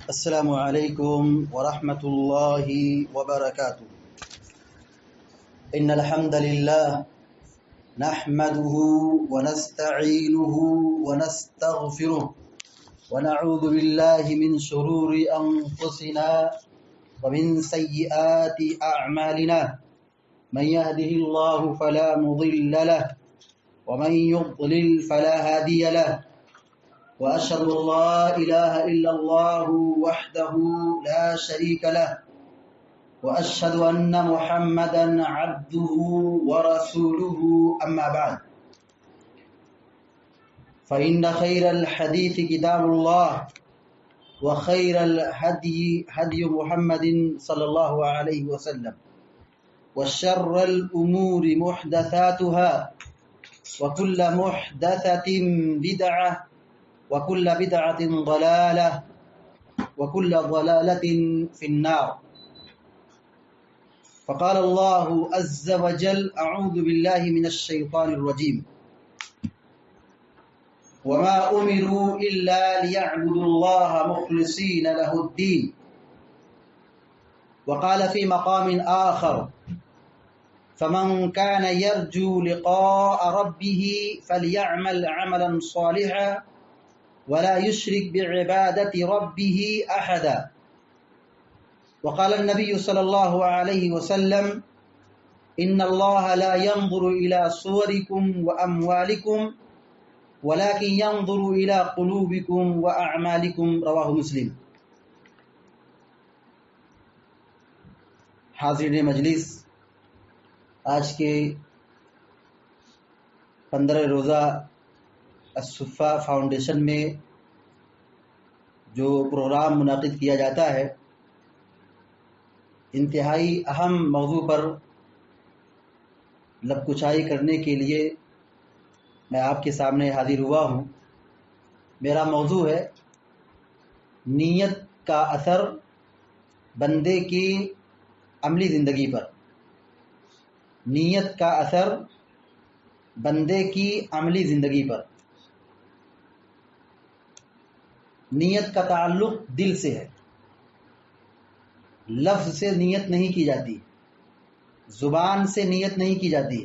السلام علیکم ورحمۃ اللہ وبرکاتہ۔ ان الحمد للہ نحمده ونستعینه ونستغفره ونعوذ باللہ من شرور انفسنا ومن سیئات اعمالنا من يهده الله فلا مضل له ومن يضلل فلا هادي له وأشهد أن لا إله إلا الله وحده لا شريك له وأشهد أن محمدا عبده ورسوله أما بعد فإن خير الحديث كتاب الله وخير الهدي هدي محمد صلى الله عليه وسلم وشر الأمور محدثاتها وكل محدثة بدعة وكل بدعة ضلالة وكل ضلالة في النار۔ فقال الله عز وجل: أعوذ بالله من الشيطان الرجيم وما أمروا إلا ليعبدوا الله مخلصين له الدين۔ وقال في مقام آخر: فمن كان يرجو لقاء ربه فليعمل عملا صالحا ولا يشرك بعبادة ربه أحدا۔ وقال النبي صلى الله عليه وسلم: إن الله لا ينظر إلى صوركم وأموالكم ولكن ينظر إلى قلوبكم وأعمالكم۔ رواه مسلم۔ حاضرین مجلس، آج کے 15 روزہ الصفا فاؤنڈیشن میں جو پروگرام منعقد کیا جاتا ہے، انتہائی اہم موضوع پر لب کچائی کرنے کے لیے میں آپ کے سامنے حاضر ہوا ہوں۔ میرا موضوع ہے نیت کا اثر بندے کی عملی زندگی پر۔ نیت کا اثر بندے کی عملی زندگی پر۔ نیت کا تعلق دل سے ہے، لفظ سے نیت نہیں کی جاتی، زبان سے نیت نہیں کی جاتی۔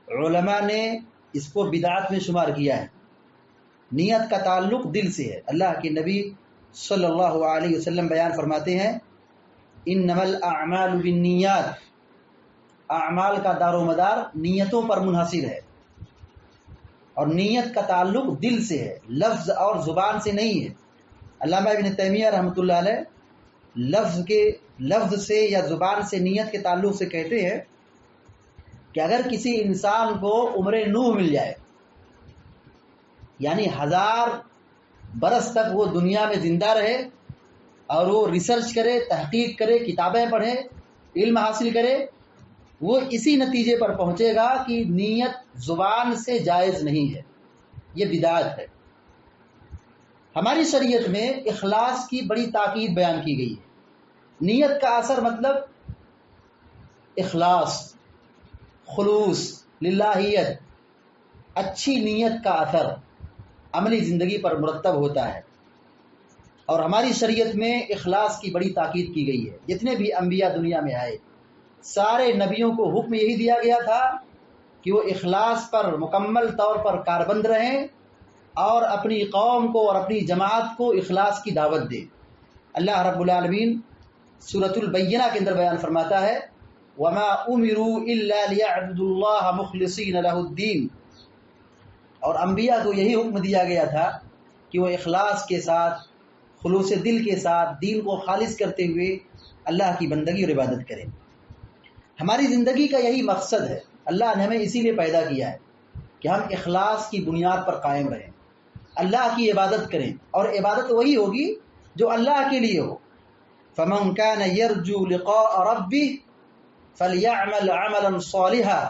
علماء نے اس کو بدعت میں شمار کیا ہے۔ نیت کا تعلق دل سے ہے۔ اللہ کے نبی صلی اللہ علیہ وسلم بیان فرماتے ہیں: انما الاعمال بالنیات، اعمال کا دار و مدار نیتوں پر منحصر ہے، اور نیت کا تعلق دل سے ہے، لفظ اور زبان سے نہیں ہے۔ علامہ ابن تیمیہ رحمۃ اللہ علیہ لفظ سے یا زبان سے نیت کے تعلق سے کہتے ہیں کہ اگر کسی انسان کو عمر نوح مل جائے، یعنی 1000 برس تک وہ دنیا میں زندہ رہے اور وہ ریسرچ کرے، تحقیق کرے، کتابیں پڑھے، علم حاصل کرے، وہ اسی نتیجے پر پہنچے گا کہ نیت زبان سے جائز نہیں ہے، یہ بدعت ہے۔ ہماری شریعت میں اخلاص کی بڑی تاکید بیان کی گئی ہے۔ نیت کا اثر مطلب اخلاص، خلوص، للہیت، اچھی نیت کا اثر عملی زندگی پر مرتب ہوتا ہے، اور ہماری شریعت میں اخلاص کی بڑی تاکید کی گئی ہے۔ جتنے بھی انبیاء دنیا میں آئے، سارے نبیوں کو حکم یہی دیا گیا تھا کہ وہ اخلاص پر مکمل طور پر کاربند رہیں اور اپنی قوم کو اور اپنی جماعت کو اخلاص کی دعوت دیں۔ اللہ رب العالمین سورۃ البینہ کے اندر بیان فرماتا ہے: وَمَا أُمِرُوا إِلَّا لِيَعْبُدُوا اللَّهَ مُخْلِصِينَ لَهُ الدِّينَ۔ اور انبیاء کو یہی حکم دیا گیا تھا کہ وہ اخلاص کے ساتھ، خلوص دل کے ساتھ دین کو خالص کرتے ہوئے اللہ کی بندگی اور عبادت کریں۔ ہماری زندگی کا یہی مقصد ہے۔ اللہ نے ہمیں اسی لیے پیدا کیا ہے کہ ہم اخلاص کی بنیاد پر قائم رہیں، اللہ کی عبادت کریں، اور عبادت وہی ہوگی جو اللہ کے لیے ہو۔ فَمَنْ كَانَ يَرْجُو لِقَاءَ رَبِّهِ فَلْيَعْمَلْ عَمَلًا صَالِحًا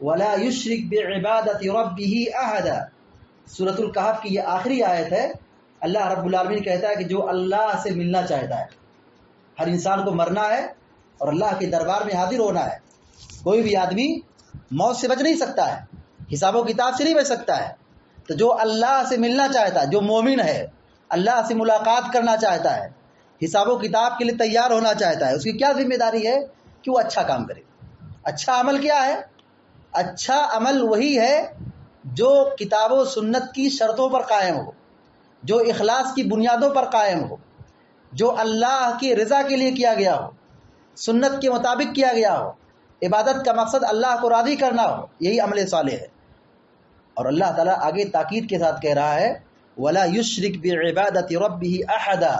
وَلَا يُشْرِكْ بِعِبَادَةِ رَبِّهِ أَحَدًا۔ سورۃ الکہف کی یہ آخری آیت ہے۔ اللہ رب العالمین کہتا ہے کہ جو اللہ سے ملنا چاہتا ہے، ہر انسان کو مرنا ہے اور اللہ کے دربار میں حاضر ہونا ہے۔ کوئی بھی آدمی موت سے بچ نہیں سکتا ہے، حساب و کتاب سے نہیں بچ سکتا ہے۔ تو جو اللہ سے ملنا چاہتا ہے، جو مومن ہے، اللہ سے ملاقات کرنا چاہتا ہے، حساب و کتاب کے لیے تیار ہونا چاہتا ہے، اس کی کیا ذمہ داری ہے کہ وہ اچھا کام کرے۔ اچھا عمل کیا ہے؟ اچھا عمل وہی ہے جو کتاب و سنت کی شرطوں پر قائم ہو، جو اخلاص کی بنیادوں پر قائم ہو، جو اللہ کی رضا کے لیے کیا گیا ہو، سنت کے مطابق کیا گیا ہو، عبادت کا مقصد اللہ کو راضی کرنا ہو، یہی عمل صالح ہے۔ اور اللہ تعالیٰ آگے تاکید کے ساتھ کہہ رہا ہے وَلَا يُشْرِكْ بِعِبَادَةِ رَبِّهِ أَحَدًا،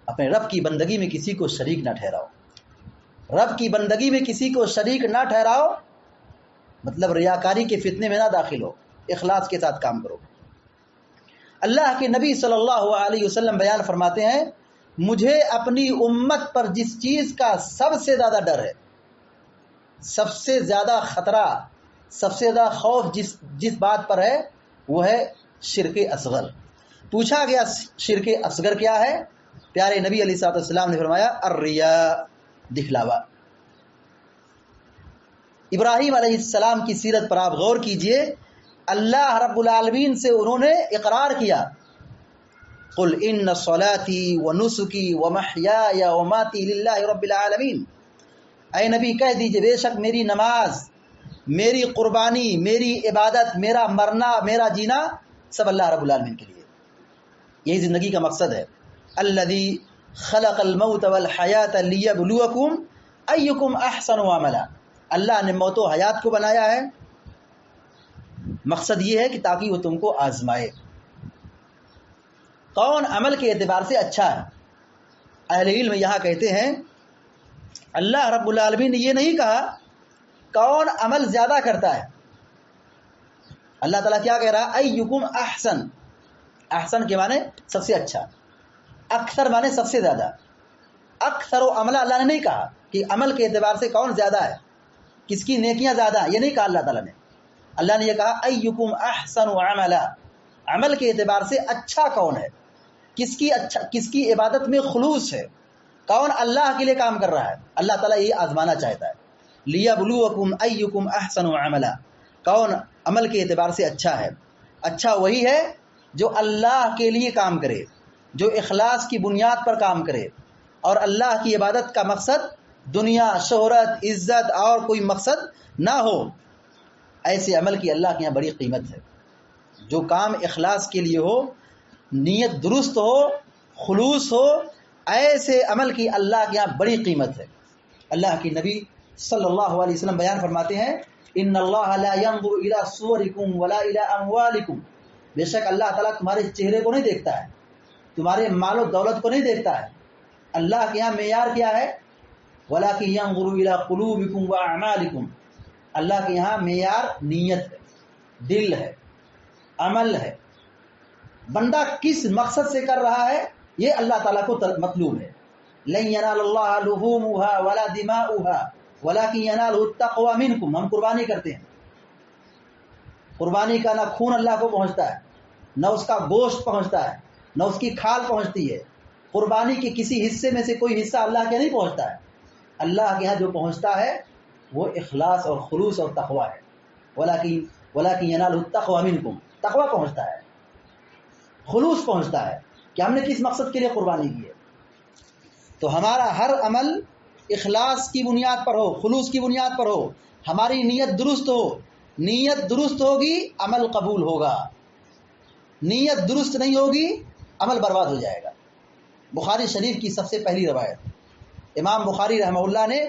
اپنے رب کی بندگی میں کسی کو شریک نہ ٹھہراؤ۔ رب کی بندگی میں کسی کو شریک نہ ٹھہراؤ مطلب ریاکاری کے فتنے میں نہ داخل ہو، اخلاص کے ساتھ کام کرو۔ اللہ کے نبی صلی اللہ علیہ وسلم بیان فرماتے ہیں مجھے اپنی امت پر جس چیز کا سب سے زیادہ ڈر ہے، سب سے زیادہ خطرہ، سب سے زیادہ خوف جس بات پر ہے وہ ہے شرک اصغر۔ پوچھا گیا شرک اصغر کیا ہے؟ پیارے نبی علیہ الصلوۃ والسلام نے فرمایا الریا، دکھلاوا۔ ابراہیم علیہ السلام کی سیرت پر آپ غور کیجئے، اللہ رب العالمین سے انہوں نے اقرار کیا قل ان صلاتي ونسكي ومحياي ومماتي للہ رب العالمین، اے نبی کہہ دیجئے بے شک میری نماز، میری قربانی، میری عبادت، میرا مرنا، میرا جینا سب اللہ رب العالمین کے لیے۔ یہی زندگی کا مقصد ہے۔ الذی خلق الموت والحیات لیبلوکم ایکم احسن عملا، اللہ نے موت و حیات کو بنایا ہے، مقصد یہ ہے کہ تاکہ وہ تم کو آزمائے کون عمل کے اعتبار سے اچھا ہے۔ اہل علم یہاں کہتے ہیں اللہ رب العالمین نے یہ نہیں کہا کون عمل زیادہ کرتا ہے، اللہ تعالیٰ کیا کہہ رہا ایکم احسن، احسن کے معنی سب سے اچھا، اکثر معنی سب سے زیادہ، اکثر و عملہ اللہ نے نہیں کہا کہ عمل کے اعتبار سے کون زیادہ ہے، کس کی نیکیاں زیادہ، یہ نہیں کہا اللہ تعالیٰ نے۔ اللہ نے یہ کہا ایکم احسن عملا، عمل کے اعتبار سے اچھا کون ہے، کس کی عبادت میں خلوص ہے، کون اللہ کے لیے کام کر رہا ہے۔ اللہ تعالیٰ یہ آزمانا چاہتا ہے لیبلوکم ایکم احسن عملا، کون عمل کے اعتبار سے اچھا ہے۔ اچھا وہی ہے جو اللہ کے لیے کام کرے، جو اخلاص کی بنیاد پر کام کرے اور اللہ کی عبادت کا مقصد دنیا، شہرت، عزت اور کوئی مقصد نہ ہو۔ ایسے عمل کی اللہ کے یہاں بڑی قیمت ہے۔ جو کام اخلاص کے لیے ہو، نیت درست ہو، خلوص ہو، ایسے عمل کی اللہ کے یہاں بڑی قیمت ہے۔ اللہ کے نبی صلی اللہ علیہ وسلم بیان فرماتے ہیں ان اللہ لا ينظر الى صورکم ولا الى اموالکم، بے شک اللہ تعالیٰ تمہارے چہرے کو نہیں دیکھتا ہے، تمہارے مال و دولت کو نہیں دیکھتا ہے۔ اللہ کے یہاں معیار کیا ہے؟ ولکن ينظر الى قلوبکم واعمالکم، اللہ کے یہاں معیار نیت ہے، دل ہے، عمل ہے، بندہ کس مقصد سے کر رہا ہے یہ اللہ تعالیٰ کو مطلوب ہے۔ لن ینال اللہ لحومها ولا دماؤها ولکن ینالہ التقوی منکم، ہم قربانی کرتے ہیں، قربانی کا نہ خون اللہ کو پہنچتا ہے، نہ اس کا گوشت پہنچتا ہے، نہ اس کی کھال پہنچتی ہے، قربانی کے کسی حصے میں سے کوئی حصہ اللہ کے نہیں پہنچتا ہے۔ اللہ کے یہاں جو پہنچتا ہے وہ اخلاص اور خلوص اور تقوی ہے۔ ولکن ینالہ التقوی منکم، تقوی پہنچتا ہے، خلوص پہنچتا ہے کہ ہم نے کس مقصد کے لیے قربانی کی ہے۔ تو ہمارا ہر عمل اخلاص کی بنیاد پر ہو، خلوص کی بنیاد پر ہو، ہماری نیت درست ہو، نیت درست ہوگی عمل قبول ہوگا، نیت درست نہیں ہوگی عمل برباد ہو جائے گا۔ بخاری شریف کی سب سے پہلی روایت، امام بخاری رحمہ اللہ نے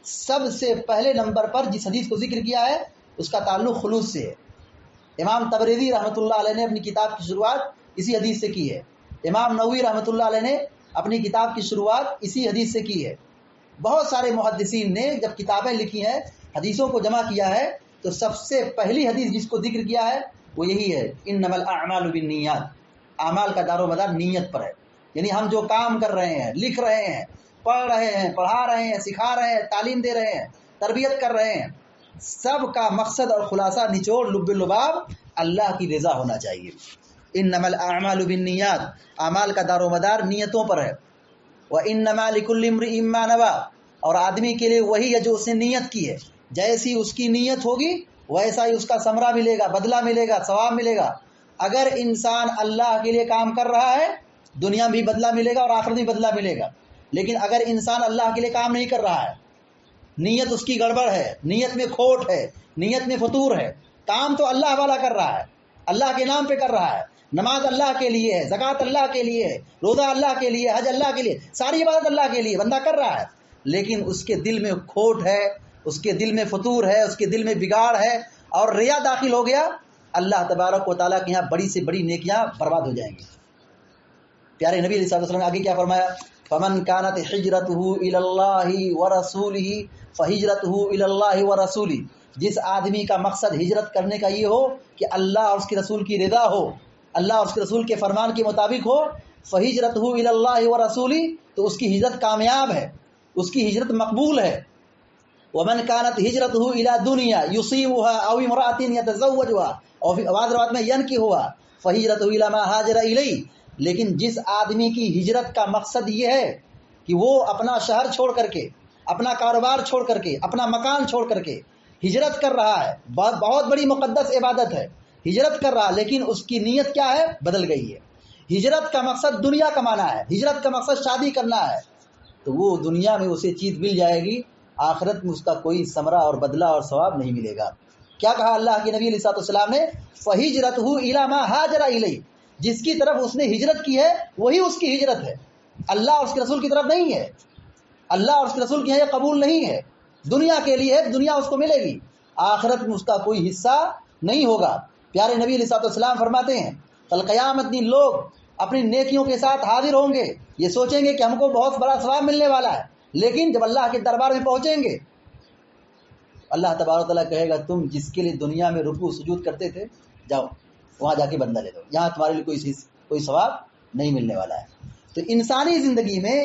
سب سے پہلے نمبر پر جس حدیث کو ذکر کیا ہے اس کا تعلق خلوص سے ہے۔ امام تبریزی رحمۃ اللہ علیہ نے اپنی کتاب کی شروعات اسی حدیث سے کی ہے، امام نووی رحمۃ اللہ علیہ نے اپنی کتاب کی شروعات اسی حدیث سے کی ہے۔ بہت سارے محدثین نے جب کتابیں لکھی ہیں، حدیثوں کو جمع کیا ہے، تو سب سے پہلی حدیث جس کو ذکر کیا ہے وہ یہی ہے انما الاعمال بالنیات، اعمال کا دار و مدار نیت پر ہے۔ یعنی ہم جو کام کر رہے ہیں، لکھ رہے ہیں، پڑھ رہے ہیں، پڑھا رہے ہیں، سکھا رہے ہیں، تعلیم دے رہے ہیں، تربیت کر رہے ہیں، سب کا مقصد اور خلاصہ نچوڑ لب لباب اللہ کی رضا ہونا چاہیے۔ انما الاعمال بالنیات، اعمال کا دار و مدار نیتوں پر ہے۔ وانما لكل امرئ ما نوى، اور آدمی کے لیے وہی ہے جو اس نے نیت کی ہے، جیسی اس کی نیت ہوگی ویسا ہی اس کا ثمرہ ملے گا، بدلہ ملے گا، ثواب ملے گا۔ اگر انسان اللہ کے لیے کام کر رہا ہے دنیا میں بھی بدلہ ملے گا اور آخرت میں بھی بدلہ ملے گا. لیکن اگر انسان اللہ کے لیے کام نہیں کر رہا ہے, نیت اس کی گڑبڑ ہے, نیت میں کھوٹ ہے, نیت میں فطور ہے, کام تو اللہ والا کر رہا ہے, اللہ کے نام پہ کر رہا ہے, نماز اللہ کے لیے ہے, زکوٰۃ اللہ کے لیے ہے, روزہ اللہ کے لیے, حج اللہ کے لیے, ساری عبادت اللہ کے لیے بندہ کر رہا ہے, لیکن اس کے دل میں کھوٹ ہے, اس کے دل میں فطور ہے, اس کے دل میں بگاڑ ہے اور ریا داخل ہو گیا, اللہ تبارک و تعالیٰ کے یہاں بڑی سے بڑی نیکیاں برباد ہو جائیں گی. پیارے نبی علیہ السلام نے آگے کیا فرمایا؟ فمن كانت ہجرته الى اللہ ورسولہ فہجرته الى اللہ ورسولہ. جس آدمی کا مقصد ہجرت کرنے کا یہ ہو کہ اللہ اور اس کے رسول کی رضا ہو, اللہ اور اس کے رسول کے فرمان کے مطابق ہو, فہجرته الى اللہ ورسولہ, تو اس کی ہجرت کامیاب ہے, اس کی ہجرت مقبول ہے. ومن كانت ہجرته الى دنیا یصیبها او امرأة یتزوجها, اور بعض روایت میں ينكحها فہجرته الى ما هاجر الیہ. لیکن جس آدمی کی ہجرت کا مقصد یہ ہے کہ وہ اپنا شہر چھوڑ کر کے, اپنا کاروبار چھوڑ کر کے, اپنا مکان چھوڑ کر کے ہجرت کر رہا ہے, بہت بڑی مقدس عبادت ہے, ہجرت کر رہا, لیکن اس کی نیت کیا ہے؟ بدل گئی ہے. ہجرت کا مقصد دنیا کمانا ہے, ہجرت کا مقصد شادی کرنا ہے, تو وہ دنیا میں اسے چیز مل جائے گی, آخرت میں اس کا کوئی ثمرہ اور بدلہ اور ثواب نہیں ملے گا. کیا کہا اللہ کے نبی علیہ السلام نے؟ فہجرتہ الی ما ہاجر الیہ. جس کی طرف اس نے ہجرت کی ہے وہی اس کی ہجرت ہے, اللہ اور اس کے رسول کی طرف نہیں ہے. اللہ اور اس کے رسول کے یہاں یہ قبول نہیں ہے, دنیا کے لیے ہے, دنیا اس کو ملے گی, آخرت میں اس کا کوئی حصہ نہیں ہوگا. پیارے نبی علیہ السلام فرماتے ہیں کل قیامت دن لوگ اپنی نیکیوں کے ساتھ حاضر ہوں گے, یہ سوچیں گے کہ ہم کو بہت بڑا ثواب ملنے والا ہے, لیکن جب اللہ کے دربار میں پہنچیں گے اللہ تبارک و تعالیٰ کہے گا تم جس کے لیے دنیا میں رکوع سجود کرتے تھے جاؤ وہاں جا کے بدلہ لے دو, یہاں تمہارے لیے کوئی ثواب نہیں ملنے والا ہے. تو انسانی زندگی میں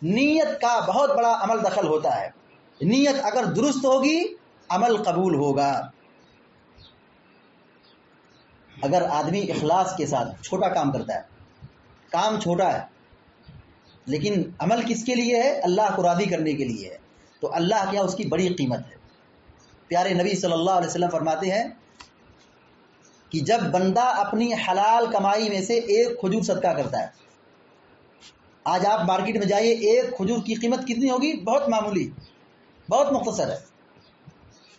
نیت کا بہت بڑا عمل دخل ہوتا ہے. نیت اگر درست ہوگی عمل قبول ہوگا. اگر آدمی اخلاص کے ساتھ چھوٹا کام کرتا ہے, کام چھوٹا ہے لیکن عمل کس کے لیے ہے؟ اللہ کو راضی کرنے کے لیے ہے, تو اللہ کے یہاں اس کی بڑی قیمت ہے. پیارے نبی صلی اللہ علیہ وسلم فرماتے ہیں کہ جب بندہ اپنی حلال کمائی میں سے ایک کھجور صدقہ کرتا ہے, آج آپ مارکیٹ میں جائیے, ایک کھجور کی قیمت کتنی ہوگی؟ بہت معمولی, بہت مختصر ہے.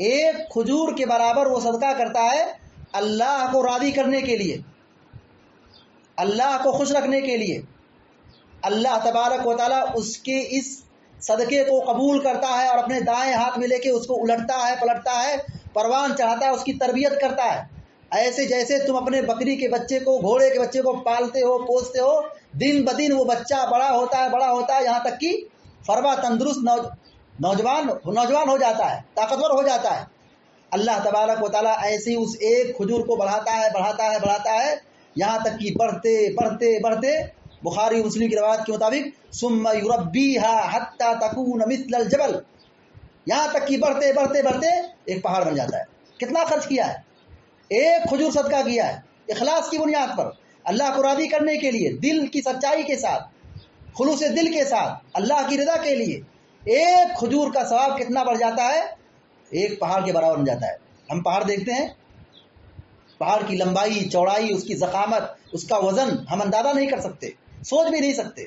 ایک کھجور کے برابر وہ صدقہ کرتا ہے اللہ کو راضی کرنے کے لیے, اللہ کو خوش رکھنے کے لیے. اللہ تبارک و تعالیٰ اس کے اس صدقے کو قبول کرتا ہے اور اپنے دائیں ہاتھ میں لے کے اس کو الٹتا ہے, پلٹتا ہے, پروان چڑھاتا ہے, اس کی تربیت کرتا ہے. ایسے جیسے تم اپنے بکری کے بچے کو, گھوڑے کے بچے کو پالتے ہو, پوستے ہو, دن بدن وہ بچہ بڑا ہوتا ہے یہاں تک کہ فربا تندرست نوجوان ہو جاتا ہے, طاقتور ہو جاتا ہے. اللہ تبارک و تعالیٰ ایسے اس ایک کھجور کو بڑھاتا ہے یہاں تک کہ بڑھتے بڑھتے بڑھتے بخاری مسلم کی روایت کے مطابق ثم یربیھا حتی تکون مثل الجبل, یہاں تک کہ بڑھتے بڑھتے بڑھتے ایک پہاڑ بن جاتا ہے. کتنا خرچ کیا ہے؟ ایک کھجور صدقہ کیا ہے, اخلاص کی بنیاد پر, اللہ کو راضی کرنے کے لیے, دل کی سچائی کے ساتھ, خلوص دل کے ساتھ, اللہ کی رضا کے لیے. ایک کھجور کا ثواب کتنا بڑھ جاتا ہے؟ ایک پہاڑ کے برابر بن جاتا ہے. ہم پہاڑ دیکھتے ہیں, پہاڑ کی لمبائی, چوڑائی, اس کی ضخامت, اس کا وزن ہم اندازہ نہیں کر سکتے, سوچ بھی نہیں سکتے.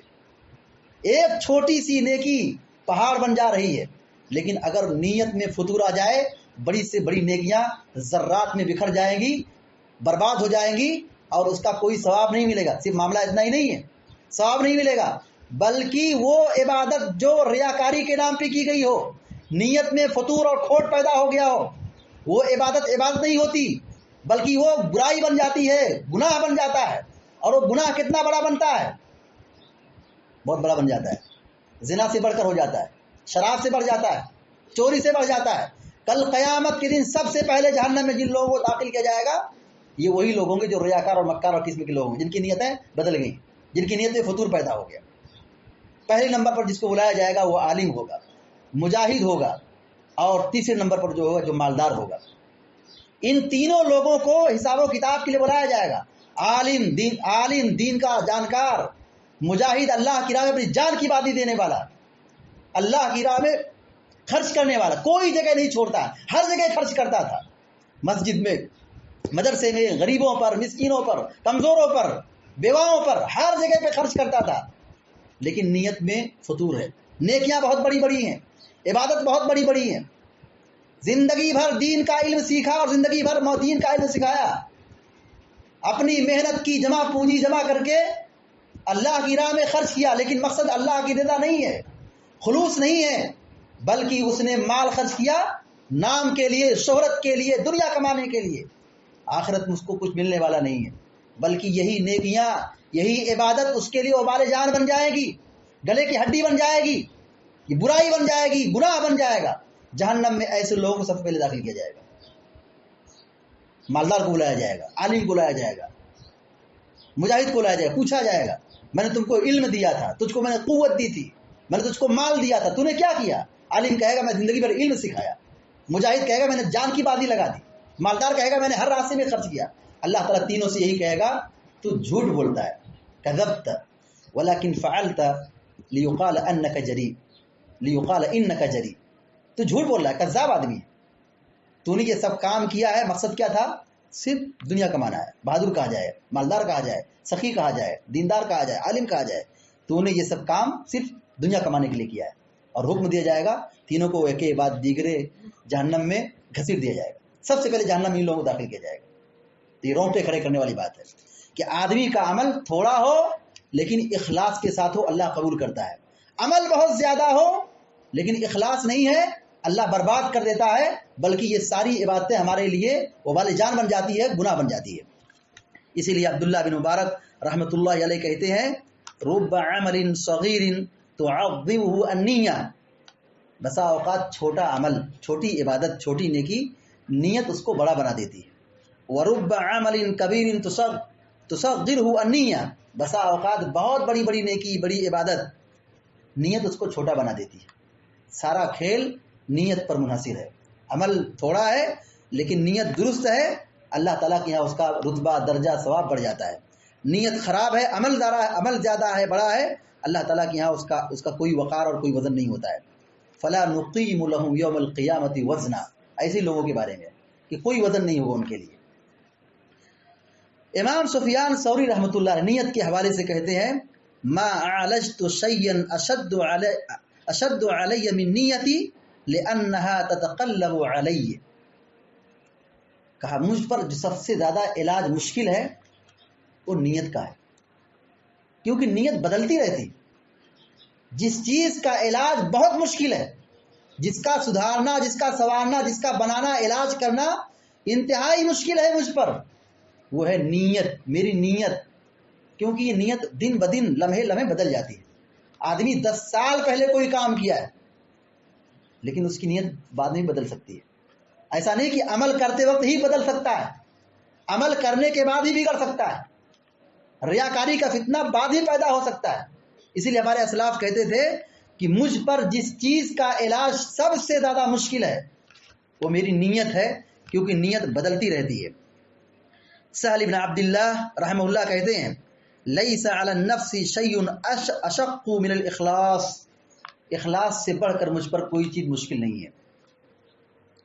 ایک چھوٹی سی نیکی پہاڑ بن جا رہی ہے, لیکن اگر نیت میں فطور آ جائے بڑی سے بڑی نیکیاں ذرات میں بکھر جائیں گی, برباد ہو جائیں گی اور اس کا کوئی ثواب نہیں ملے گا. صرف معاملہ اتنا ہی نہیں ہے, ثواب نہیں ملے گا, بلکہ وہ عبادت جو ریاکاری کے نام پہ کی گئی ہو, نیت میں فطور اور کھوٹ پیدا ہو گیا ہو, وہ عبادت نہیں ہوتی بلکہ وہ برائی بن جاتی ہے, گناہ بن جاتا ہے. اور وہ گناہ کتنا بڑا بنتا ہے؟ بہت بڑا بن جاتا ہے. زنا سے بڑھ کر ہو جاتا ہے, شراب سے بڑھ جاتا ہے, چوری سے بڑھ جاتا ہے. کل قیامت کے دن سب سے پہلے جہنم میں جن لوگوں کو داخل کیا جائے گا یہ وہی لوگ ہوں گے جو ریاکار اور مکار اور قسم کے لوگ ہوں گے, جن کی نیتیں بدل گئیں, جن کی نیت میں فطور پیدا ہو گیا. پہلے نمبر پر جس کو بلایا جائے گا وہ عالم ہوگا, مجاہد ہوگا, اور تیسرے نمبر پر جو ہوگا جو مالدار ہوگا. ان تینوں لوگوں کو حساب و کتاب کے لیے بلایا جائے گا. عالم دین کا جانکار, مجاہد اللہ کی راہ میں اپنی جان کی بازی دینے والا, اللہ کی راہ میں خرچ کرنے والا, کوئی جگہ نہیں چھوڑتا, ہر جگہ خرچ کرتا تھا. مسجد میں مدرسے میں غریبوں پر، مسکینوں پر، کمزوروں پر، بیواؤں پر، ہر جگہ پہ خرچ کرتا تھا، لیکن نیت میں فطور ہے۔ نیکیاں بہت بڑی بڑی ہیں، عبادت بہت بڑی بڑی ہیں، زندگی بھر دین کا علم سیکھا اور زندگی بھر دین کا علم سکھایا، اپنی محنت کی جمع پونجی جمع کر کے اللہ کی راہ میں خرچ کیا، لیکن مقصد اللہ کی رضا نہیں ہے، خلوص نہیں ہے، بلکہ اس نے مال خرچ کیا نام کے لیے، شہرت کے لیے، دنیا کمانے کے لیے۔ آخرت میں اس کو کچھ ملنے والا نہیں ہے، بلکہ یہی نیکیاں، یہی عبادت اس کے لیے وبال جان بن جائے گی، گلے کی ہڈی بن جائے گی، یہ برائی بن جائے گی، گناہ بن جائے گا۔ جہنم میں ایسے لوگوں کو سب سے پہلے داخل کیا جائے گا، مالدار کو بلایا جائے گا، عالم کو بلایا جائے گا، مجاہد کو لایا جائے گا، پوچھا جائے گا میں نے تم کو علم دیا تھا، تجھ کو میں نے قوت دی تھی، میں نے تجھ کو مال دیا تھا، تو نے کیا کیا؟ عالم کہے گا میں زندگی بھر علم سکھایا، مجاہد کہے گا میں نے جان کی بازی لگا دی، مالدار کہے گا میں نے ہر راستے میں خرچ کیا۔ اللہ تعالیٰ تینوں سے یہی کہے گا تو جھوٹ بولتا ہے، کذبت ولکن فعلت لیقال انک جری، لیقال انک جری، تو جھوٹ بول رہا ہے، کذاب آدمی ہے، تو نے یہ سب کام کیا ہے، مقصد کیا تھا؟ صرف دنیا کمانا ہے، بہادر کہا جائے، مالدار کہا جائے، سخی کہا جائے، دیندار کہا جائے، عالم کہا جائے، تو نے یہ سب کام صرف دنیا کمانے کے لیے کیا ہے، اور حکم دیا جائے گا تینوں کو ایک کے بعد دیگرے جہنم میں گھسیٹ دیا جائے گا۔ سب سے پہلے جہنم ان لوگوں کو داخل کیا جائے گا۔ تو یہ رونگٹے کھڑے کرنے والی بات ہے کہ آدمی کا عمل تھوڑا ہو لیکن اخلاص کے ساتھ ہو، اللہ قبول کرتا ہے، عمل بہت زیادہ ہو لیکن اخلاص نہیں ہے، اللہ برباد کر دیتا ہے، بلکہ یہ ساری عبادتیں ہمارے لیے وبال جان بن جاتی ہے، گناہ بن جاتی ہے۔ اسی لیے عبداللہ بن مبارک رحمۃ اللہ علیہ کہتے ہیں رب عمل صغیر تعظمه النیہ، بسا اوقات چھوٹا عمل، چھوٹی عبادت، چھوٹی نیکی نیت اس کو بڑا بنا دیتی ہے، ورب عمل کبیر تصغره النیہ، بسا اوقات بہت بڑی بڑی نیکی، بڑی عبادت نیت اس کو چھوٹا بنا دیتی ہے۔ سارا کھیل نیت پر منحصر ہے، عمل تھوڑا ہے لیکن نیت درست ہے، اللہ تعالیٰ کے یہاں اس کا رتبہ، درجہ، ثواب بڑھ جاتا ہے۔ نیت خراب ہے، عمل زیادہ ہے، بڑا ہے، اللہ تعالیٰ کے یہاں اس کا کوئی وقار اور کوئی وزن نہیں ہوتا ہے۔ فلا نقیم لهم یوم القیامت وزنا، ایسے لوگوں کے بارے میں کہ کوئی وزن نہیں ہوگا ان کے لیے۔ امام سفیان ثوری رحمۃ اللہ نیت کے حوالے سے کہتے ہیں ما عالجت شیئا اشد علی من نیتی لانها تتقلب علی، کہا مجھ پر جو سب سے زیادہ علاج مشکل ہے وہ نیت کا ہے، کیونکہ نیت بدلتی رہتی، جس چیز کا علاج بہت مشکل ہے، جس کا سدھارنا، جس کا سنوارنا، جس کا بنانا، علاج کرنا انتہائی مشکل ہے مجھ پر، وہ ہے نیت، میری نیت، کیونکہ یہ نیت دن بدن، لمحے لمحے بدل جاتی ہے۔ آدمی 10 سال پہلے کوئی کام کیا ہے لیکن اس کی نیت بعد میں بدل سکتی ہے، ایسا نہیں کہ عمل کرتے وقت ہی بدل سکتا ہے، عمل کرنے کے بعد ہی بگڑ سکتا ہے، ریاکاری کا فتنہ بعد ہی پیدا ہو سکتا ہے۔ اسی لیے ہمارے اسلاف کہتے تھے کہ مجھ پر جس چیز کا علاج سب سے زیادہ مشکل ہے وہ میری نیت ہے، کیونکہ نیت بدلتی رہتی ہے۔ سہل بن عبداللہ رحمہ اللہ کہتے ہیں لیس علی النفس شیء اشق من الاخلاص، اخلاص سے بڑھ کر مجھ پر کوئی چیز مشکل نہیں ہے،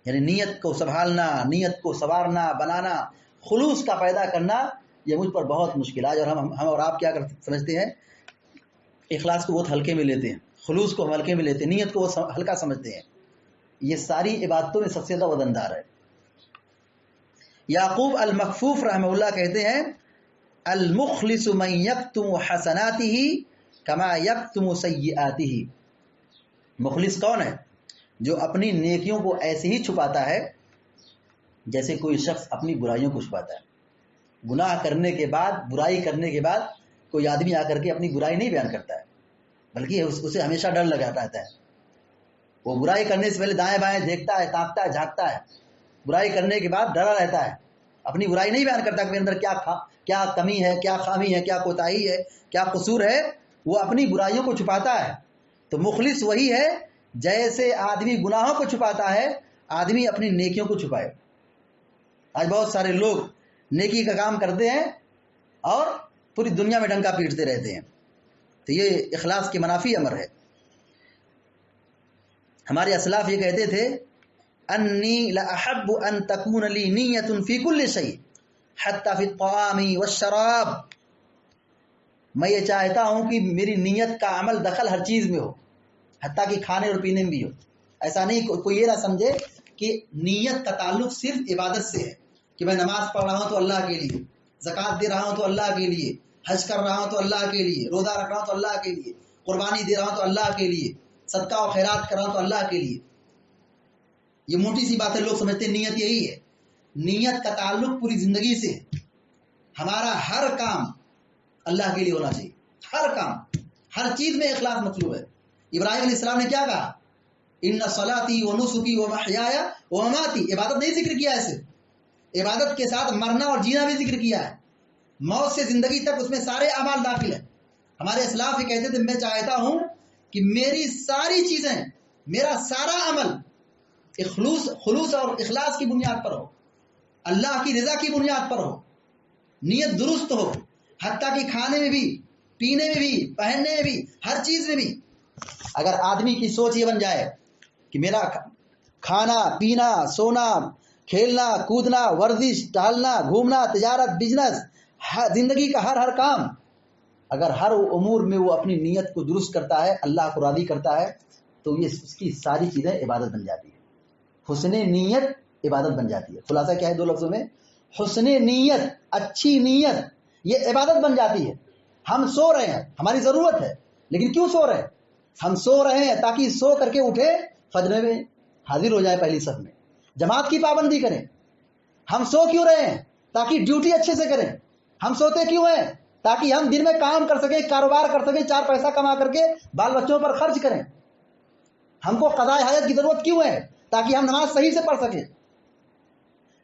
یعنی نیت کو سنبھالنا، نیت کو سنوارنا، بنانا، خلوص کا پیدا کرنا، یہ مجھ پر بہت مشکل ہے۔ اور ہم اور آپ کیا سمجھتے ہیں، اخلاص کو بہت ہلکے میں لیتے ہیں، خلوص کو ہم ہلکے میں لیتے ہیں، نیت کو وہ ہلکا سمجھتے ہیں، یہ ساری عبادتوں میں سب سے زیادہ وزندار ہے۔ یعقوب المخفوف رحمہ اللہ کہتے ہیں المخلص من یکتم حسناته کما یکتم سیئاته، مخلص کون ہے؟ جو اپنی نیکیوں کو ایسے ہی چھپاتا ہے جیسے کوئی شخص اپنی برائیوں کو چھپاتا ہے۔ گناہ کرنے کے بعد، برائی کرنے کے بعد کوئی آدمی آ کر کے اپنی برائی نہیں بیان کرتا ہے، بلکہ اسے ہمیشہ ڈر لگا رہتا ہے، وہ برائی کرنے سے پہلے دائیں بائیں دیکھتا ہے، تاکتا ہے، جھانکتا ہے، برائی کرنے کے بعد ڈرا رہتا ہے، اپنی برائی نہیں بیان کرتا کہ میرے اندر کیا کمی ہے، کیا خامی ہے، کیا کوتاہی ہے، کیا قصور ہے، وہ اپنی برائیوں کو چھپاتا ہے۔ تو مخلص وہی ہے جیسے آدمی گناہوں کو چھپاتا ہے، آدمی اپنی نیکیوں کو چھپائے۔ آج بہت سارے لوگ نیکی کا کام کرتے ہیں اور پوری دنیا میں ڈنکا پیٹتے رہتے ہیں، تو یہ اخلاص کے منافی امر ہے۔ ہمارے اسلاف یہ کہتے تھے انی لاحب ان تکون لی نیت فی کل شیء، حتی فی الطعام والشراب، میں یہ چاہتا ہوں کہ میری نیت کا عمل دخل ہر چیز میں ہو، حتیٰ کہ کھانے اور پینے میں بھی ہو۔ ایسا نہیں کوئی یہ نہ سمجھے کہ نیت کا تعلق صرف عبادت سے ہے، کہ میں نماز پڑھ رہا ہوں تو اللہ کے لیے، زکوٰۃ دے رہا ہوں تو اللہ کے لیے، حج کر رہا ہوں تو اللہ کے لیے، روزہ رکھ رہا ہوں تو اللہ کے لیے، قربانی دے رہا ہوں تو اللہ کے لیے، صدقہ و خیرات کر رہا ہوں تو اللہ کے لیے۔ یہ موٹی سی بات ہے، لوگ سمجھتے ہیں نیت یہی ہے۔ نیت کا تعلق پوری زندگی سے ہے۔ ہمارا ہر کام اللہ کے لیے ہونا چاہیے، ہر کام، ہر چیز میں اخلاص مطلوب ہے۔ ابراہیم علیہ السلام نے کیا کہا؟ ان صلاتی و نسکی و محیای و مماتی، عبادت نہیں ذکر کیا ہے، صرف عبادت کے ساتھ مرنا اور جینا بھی ذکر کیا ہے، موت سے زندگی تک اس میں سارے اعمال داخل ہیں۔ ہمارے اسلاف یہ کہتے تھے میں چاہتا ہوں کہ میری ساری چیزیں، میرا سارا عمل خلوص اور اخلاص کی بنیاد پر ہو، اللہ کی رضا کی بنیاد پر ہو، نیت درست ہو، حتیٰ کہ کھانے میں بھی، پینے میں بھی، پہننے میں بھی، ہر چیز میں بھی۔ اگر آدمی کی سوچ یہ بن جائے کہ میرا کھانا پینا سونا کھیلنا کودنا ورزش ٹہلنا گھومنا تجارت بزنس زندگی کا ہر کام، اگر ہر امور میں وہ اپنی نیت کو درست کرتا ہے، اللہ کو راضی کرتا ہے، تو یہ اس کی ساری چیزیں عبادت بن جاتی ہے۔ حسن نیت عبادت بن جاتی ہے۔ خلاصہ کیا ہے دو لفظوں میں؟ حسن نیت، اچھی نیت، یہ عبادت بن جاتی ہے۔ ہم سو رہے ہیں، ہماری ضرورت ہے، لیکن کیوں سو رہے ہیں؟ ہم سو رہے ہیں تاکہ سو کر کے اٹھے فجر میں حاضر ہو جائے پہلی صف میں، جماعت کی پابندی کریں۔ ہم سو کیوں رہے ہیں؟ تاکہ ڈیوٹی اچھے سے کریں۔ ہم سوتے کیوں ہیں؟ تاکہ ہم دن میں کام کر سکیں، کاروبار کر سکیں، چار پیسہ کما کر کے بال بچوں پر خرچ کریں۔ ہم کو قضاء حاجت کی ضرورت کیوں ہے؟ تاکہ ہم نماز صحیح سے پڑھ سکیں۔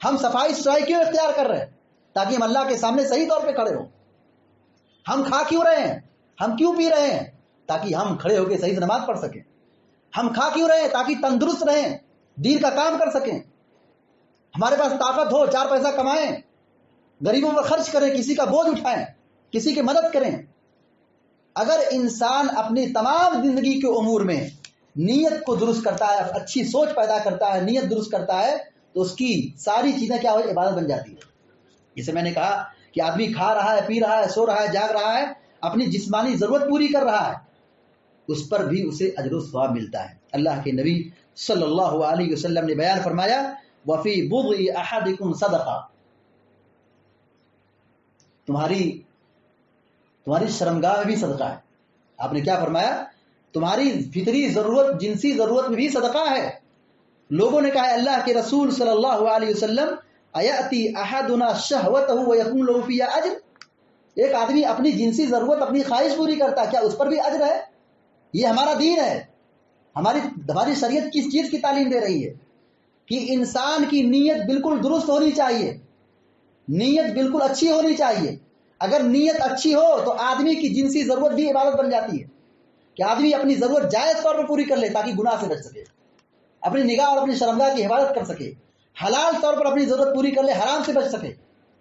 ہم صفائی ستھرائی کیوں اختیار کر رہے ہیں؟ تاکہ ہم اللہ کے سامنے صحیح طور پہ کھڑے ہوں۔ ہم کھا کیوں رہے ہیں؟ ہم کیوں پی رہے ہیں؟ تاکہ ہم کھڑے ہو کے صحیح سے نماز پڑھ سکیں۔ ہم کھا کیوں رہے ہیں؟ تاکہ تندرست رہیں، دین کا کام کر سکیں، ہمارے پاس طاقت ہو، چار پیسہ کمائیں، غریبوں پر خرچ کریں، کسی کا بوجھ اٹھائیں، کسی کی مدد کریں۔ اگر انسان اپنی تمام زندگی کے امور میں نیت کو درست کرتا ہے، اچھی سوچ پیدا کرتا ہے، نیت درست کرتا ہے، تو اس کی ساری چیزیں کیا ہو عبادت بن جاتی ہے۔ جسے میں نے کہا کہ آدمی کھا رہا ہے، پی رہا ہے، سو رہا ہے، جاگ رہا ہے، اپنی جسمانی ضرورت پوری کر رہا ہے، اس پر بھی اسے اجر و ثواب ملتا ہے۔ اللہ کے نبی صلی اللہ علیہ وسلم نے بیان فرمایا وفی بضع احدکم صدقہ، تمہاری شرمگاہ میں بھی صدقہ ہے۔ آپ نے کیا فرمایا؟ تمہاری فطری ضرورت، جنسی ضرورت میں بھی صدقہ ہے۔ لوگوں نے کہا اللہ کے رسول صلی اللہ علیہ وسلم ایاتی احدنا شہوتہ ویکون له فیہا اجر، ایک آدمی اپنی جنسی ضرورت، اپنی خواہش پوری کرتا ہے، کیا اس پر بھی اجر ہے؟ یہ ہمارا دین ہے۔ ہماری شریعت کس چیز کی تعلیم دے رہی ہے؟ کہ انسان کی نیت بالکل درست ہونی چاہیے، نیت بالکل اچھی ہونی چاہیے۔ اگر نیت اچھی ہو تو آدمی کی جنسی ضرورت بھی عبادت بن جاتی ہے، کہ آدمی اپنی ضرورت جائز طور پر پوری کر لے تاکہ گناہ سے بچ سکے، اپنی نگاہ اور اپنی شرمگاہ کی حفاظت کر سکے، حلال طور پر اپنی ضرورت پوری کر لے، حرام سے بچ سکے،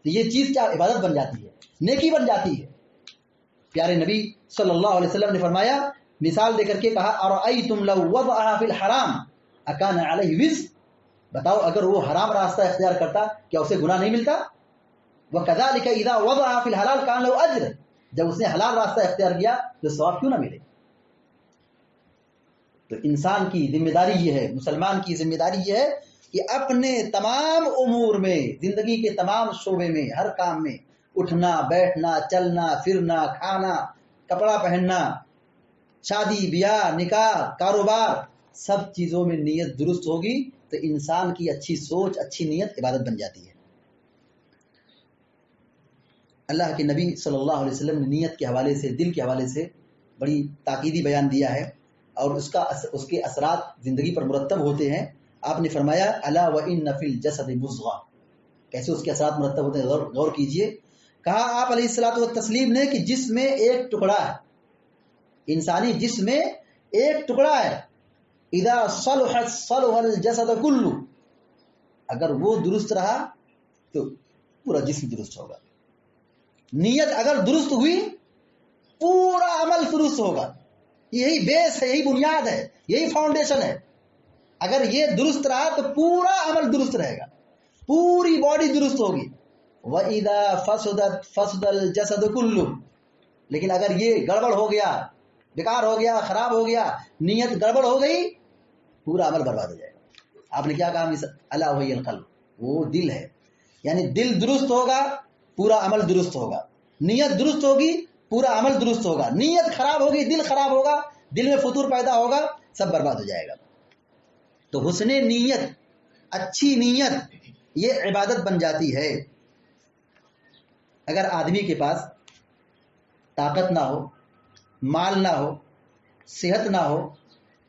تو یہ چیز کیا عبادت بن جاتی ہے، نیکی بن جاتی ہے۔ پیارے نبی صلی اللہ علیہ وسلم نے فرمایا، مثال دے کر کے کہا ارأیتم لو وضعها فی الحرام اکان علیہ وزر، بتاؤ اگر وہ حرام راستہ اختیار کرتا کیا اسے گناہ نہیں ملتا؟ وَكَذَلِكَ إِذَا وَضَعَ فِي الْحَلَالِ كَانَ لَهُ أَجْرٌ، جب اس نے حلال راستہ اختیار کیا تو ثواب کیوں نہ ملے؟ تو انسان کی ذمہ داری یہ ہے، مسلمان کی ذمہ داری یہ ہے کہ اپنے تمام امور میں، زندگی کے تمام شعبے میں، ہر کام میں، اٹھنا بیٹھنا چلنا پھرنا کھانا کپڑا پہننا، شادی بیاہ نکاح کاروبار، سب چیزوں میں نیت درست ہوگی تو انسان کی اچھی سوچ اچھی نیت عبادت بن جاتی ہے۔ اللہ کے نبی صلی اللہ علیہ وسلم نے نیت کے حوالے سے، دل کے حوالے سے بڑی تاکیدی بیان دیا ہے، اور اس کے اثرات زندگی پر مرتب ہوتے ہیں۔ آپ نے فرمایا الا وان فی الجسد مضغہ، کیسے اس کے اثرات مرتب ہوتے ہیں غور کیجئے۔ کہا آپ علیہ الصلوۃ والتسلیم نے کہ جسم میں ایک ٹکڑا ہے، انسانی جسم میں ایک ٹکڑا ہے، اذا صلحت صلح الجسد کلہ، اگر وہ درست رہا تو پورا جسم درست ہوگا۔ نیت اگر درست ہوئی پورا عمل درست ہوگا، یہی بیس ہے، یہی بنیاد ہے، یہی فاؤنڈیشن ہے۔ اگر یہ درست رہا تو پورا عمل درست رہے گا، پوری باڈی درست ہوگی، وَإِذَا فَسُدَتْ فَسُدَ الْجَسَدُ كُلُّهُ، لیکن اگر یہ گڑبڑ ہو گیا، بیکار ہو گیا، خراب ہو گیا، نیت گڑبڑ ہو گئی، پورا عمل برباد ہو جائے گا۔ آپ نے کیا کہا؟ الا وہی القلب، وہ دل ہے، یعنی دل درست ہوگا پورا عمل درست ہوگا، نیت درست ہوگی پورا عمل درست ہوگا، نیت خراب ہوگی دل خراب ہوگا، دل میں فطور پیدا ہوگا، سب برباد ہو جائے گا۔ تو حسن نیت، اچھی نیت، یہ عبادت بن جاتی ہے۔ اگر آدمی کے پاس طاقت نہ ہو، مال نہ ہو، صحت نہ ہو،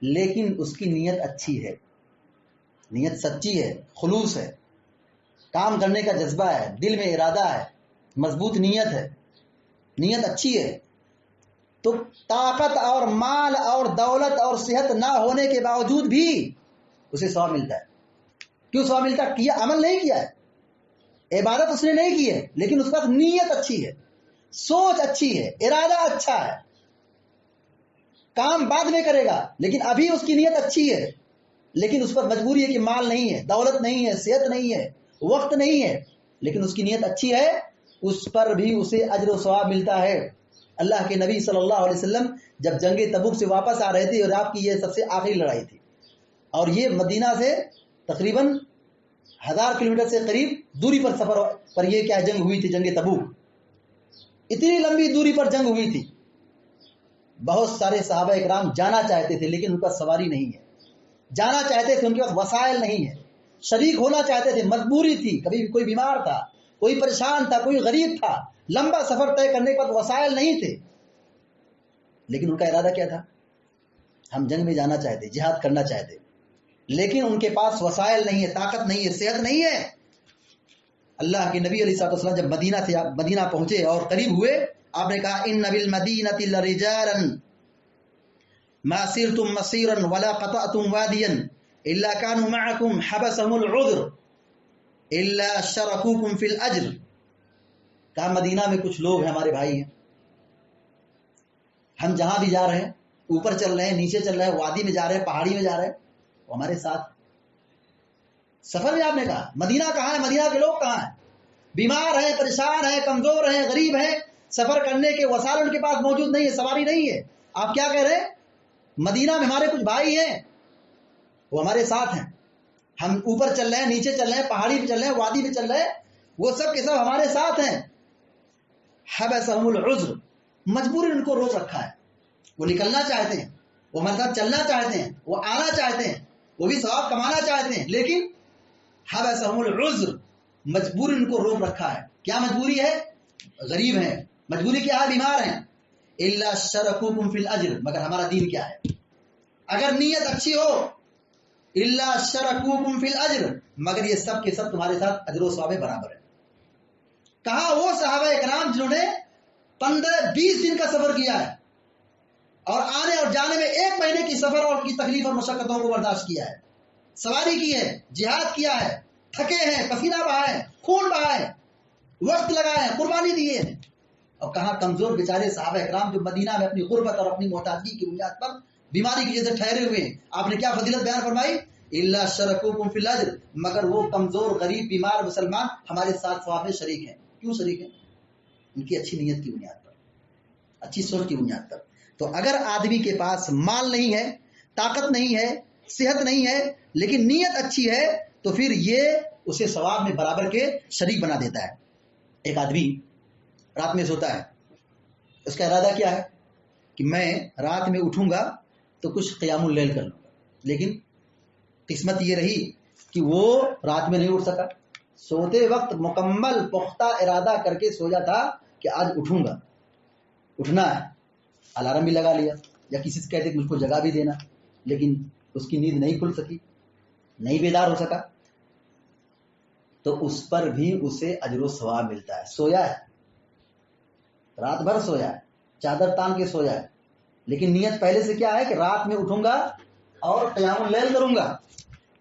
لیکن اس کی نیت اچھی ہے، نیت سچی ہے، خلوص ہے، کام کرنے کا جذبہ ہے، دل میں ارادہ ہے، مضبوط نیت ہے، نیت اچھی ہے، تو طاقت اور مال اور دولت اور صحت نہ ہونے کے باوجود بھی اسے ثواب ملتا ہے۔ کیوں ثواب ملتا ہے؟ کیا عمل نہیں کیا ہے، عبادت اس نے نہیں کی ہے، لیکن اس کے پاس نیت اچھی ہے، سوچ اچھی ہے، ارادہ اچھا ہے، کام بعد میں کرے گا لیکن ابھی اس کی نیت اچھی ہے، لیکن اس پر مجبوری ہے کہ مال نہیں ہے، دولت نہیں ہے، صحت نہیں ہے، وقت نہیں ہے، لیکن اس کی نیت اچھی ہے، اس پر بھی اسے اجر و ثواب ملتا ہے۔ اللہ کے نبی صلی اللہ علیہ وسلم جب جنگ تبوک سے واپس آ رہے تھے، اور آپ کی یہ سب سے آخری لڑائی تھی، اور یہ مدینہ سے تقریباً 1000 کلومیٹر سے قریب دوری پر سفر پر یہ کیا جنگ ہوئی تھی، جنگ تبوک، اتنی لمبی دوری پر جنگ ہوئی تھی۔ بہت سارے صحابہ اکرام جانا چاہتے تھے لیکن ان کا سواری نہیں ہے، جانا چاہتے تھے ان کے پاس وسائل نہیں ہے، شریک ہونا چاہتے تھے، مجبوری تھی، کبھی کوئی بیمار تھا، کوئی پریشان تھا، کوئی غریب تھا، لمبا سفر طے کرنے کے بعد وسائل نہیں تھے، لیکن ان کا ارادہ کیا تھا؟ ہم جنگ میں جانا چاہتے، جہاد کرنا چاہتے، لیکن ان کے پاس وسائل نہیں ہے، طاقت نہیں ہے، صحت نہیں ہے۔ اللہ کے نبی علیہ الصلوۃ والسلام جب مدینہ پہنچے اور قریب ہوئے، آپ نے کہا ان بالمدینۃ لرجالا ما سرتم مسیرا ولا قطعتم وادیا الا كانوا معكم حبسهم العذر الا شركوكم في الاجر۔ کہا مدینہ میں کچھ لوگ ہیں، ہمارے بھائی ہیں، ہم جہاں بھی جا رہے ہیں، اوپر چل رہے ہیں، نیچے چل رہے ہیں، وادی میں جا رہے ہیں، پہاڑی میں جا رہے ہیں، وہ ہمارے ساتھ سفر میں۔ آپ نے کہا مدینہ کہاں ہے، مدینہ کے لوگ کہاں ہیں؟ بیمار ہیں، پریشان ہیں، کمزور ہیں، غریب ہیں، سفر کرنے کے وسائل ان کے پاس موجود نہیں ہے، سواری نہیں ہے۔ آپ کیا کہہ رہے ہیں؟ مدینہ میں ہمارے کچھ بھائی ہیں، وہ ہمارے ساتھ ہیں، ہم اوپر چل رہے ہیں، نیچے چل رہے ہیں، پہاڑی پہ چل رہے ہیں، وادی پہ چل رہے ہیں، وہ سب کے سب ہمارے ساتھ ہیں۔ حبسهم العذر، مجبوری ان کو روک رکھا ہے، وہ نکلنا چاہتے ہیں، وہ ہمارے ساتھ چلنا چاہتے ہیں، وہ آنا چاہتے ہیں، وہ بھی ثواب کمانا چاہتے ہیں، لیکن حبسهم العذر، مجبوری ان کو روک رکھا ہے۔ کیا مجبوری ہے؟ غریب ہیں، مجبوری کیا ہے؟ بیمار ہیں۔ الا شرکوکم فی الاجر، مگر ہمارا دین کیا ہے؟ اگر نیت اچھی ہو، الا شرکوکم فی الاجر، مگر یہ سب کے سب تمہارے ساتھ اجر و ثواب برابر ہے۔ کہا وہ صحابہ اکرام جنہوں نے 15-20 دن کا سفر کیا ہے، اور آنے اور جانے میں 1 مہینے کی سفر اور کی تکلیف اور مشقتوں کو برداشت کیا ہے، سواری کی ہے، جہاد کیا ہے، تھکے ہیں، پسینہ بہائے، خون بہائے، وقت لگائے، قربانی دیے ہیں، اور کہاں کمزور بیچارے صحابہ اکرام جو مدینہ میں اپنی غربت اور اپنی محتاجگی کی بنیاد پر بیماری کی وجہ سے ٹھہرے ہوئے ہیں۔ آپ نے کیا فضیلت بیان فرمائی؟ الا شرکوکم فی الاجر، مگر وہ کمزور، غریب، بیمار مسلمان ہمارے ساتھ ثواب میں شریک ہیں۔ کیوں شریک ہیں؟ ان کی اچھی نیت کی بنیاد پر، اچھی سوچ کی بنیاد پر۔ تو اگر آدمی کے پاس مال نہیں ہے، طاقت نہیں ہے، صحت نہیں ہے، لیکن نیت اچھی ہے، تو پھر یہ اسے ثواب میں برابر کے شریک بنا دیتا ہے۔ ایک آدمی رات میں سوتا ہے، اس کا ارادہ کیا ہے کہ میں رات میں اٹھوں گا تو کچھ قیام اللیل کر لوں گا، لیکن قسمت یہ رہی کہ وہ رات میں نہیں اٹھ سکا، سوتے وقت مکمل پختہ ارادہ کر کے سویا تھا کہ آج اٹھوں گا، اٹھنا ہے، الارم بھی لگا لیا، یا کسی سے کہتے کہ مجھ کو جگا بھی دینا، لیکن اس کی نیند نہیں کھل سکی، نہیں بیدار ہو سکا، تو اس پر بھی اسے اجر و ثواب ملتا ہے۔ سویا ہے، رات بھر سویا ہے، چادر تان کے سویا ہے، لیکن نیت پہلے سے کیا ہے کہ رات میں اٹھوں گا اور قیام اللیل کروں گا،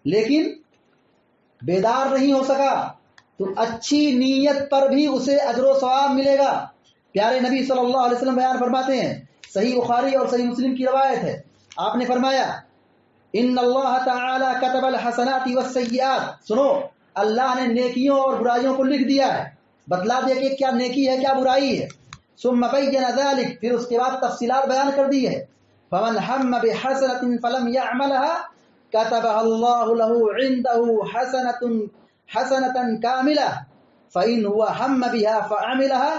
لیکن بیدار نہیں ہو سکا، تو اچھی نیت پر بھی اسے اجر و ثواب ملے گا۔ پیارے نبی صلی اللہ علیہ وسلم بیان فرماتے ہیں، صحیح بخاری اور صحیح مسلم کی روایت ہے، آپ نے فرمایا ان اللہ تعالی کتب الحسنات والسیئات، سنو، اللہ نے نیکیوں اور برائیوں کو لکھ دیا ہے، بتلا دیا کہ کیا نیکی ہے کیا برائی ہے. ثم بین ذلک، پھر اس کے بعد تفصیلات بیان کر دی ہے. فمن ہم بحسنۃ فلم یعملها كتبها الله له عنده حسنة كاملة فإن هو هم بها فعملها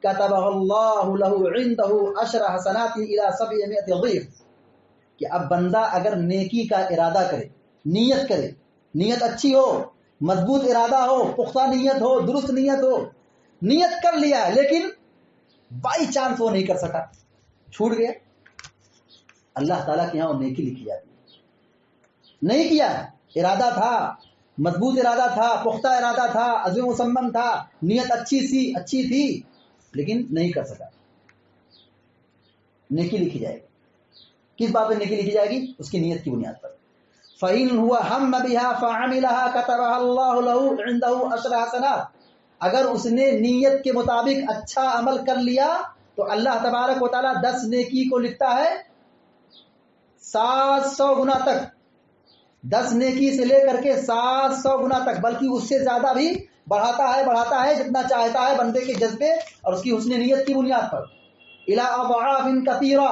كتبها الله له عنده 10 حسنات إلى 700 ضعف. کہ اب بندہ اگر نیکی کا ارادہ کرے، نیت کرے، نیت اچھی ہو، مضبوط ارادہ ہو، پختہ نیت ہو، درست نیت ہو، نیت کر لیا لیکن بائی چانس وہ نہیں کر سکا، چھوٹ گیا، اللہ تعالیٰ کے یہاں وہ نیکی لکھی جاتی ہے. نہیں کیا، ارادہ تھا، مضبوط ارادہ تھا، پختہ ارادہ تھا، عزم و مصمم تھا، نیت اچھی تھی لیکن نہیں کر سکا، نیکی لکھی جائے گی. کس بات پہ نیکی لکھی جائے گی؟ اس کی نیت کی بنیاد پر. فَإِنْ هُوَ هَمَّ بِهَا فَعَمِلَهَا كَتَبَهَا اللَّهُ لَهُ عِنْدَهُ 10 حسنات. اگر اس نے نیت کے مطابق اچھا عمل کر لیا تو اللہ تبارک و تعالیٰ 10 نیکی کو لکھتا ہے 700 گنا تک، 10 نیکی سے لے کر کے 700 گنا تک، بلکہ اس سے زیادہ بھی بڑھاتا ہے جتنا چاہتا ہے بندے کے جذبے اور اس کی حسن نیت کی بنیاد پر. الی اضعاف کثیرہ،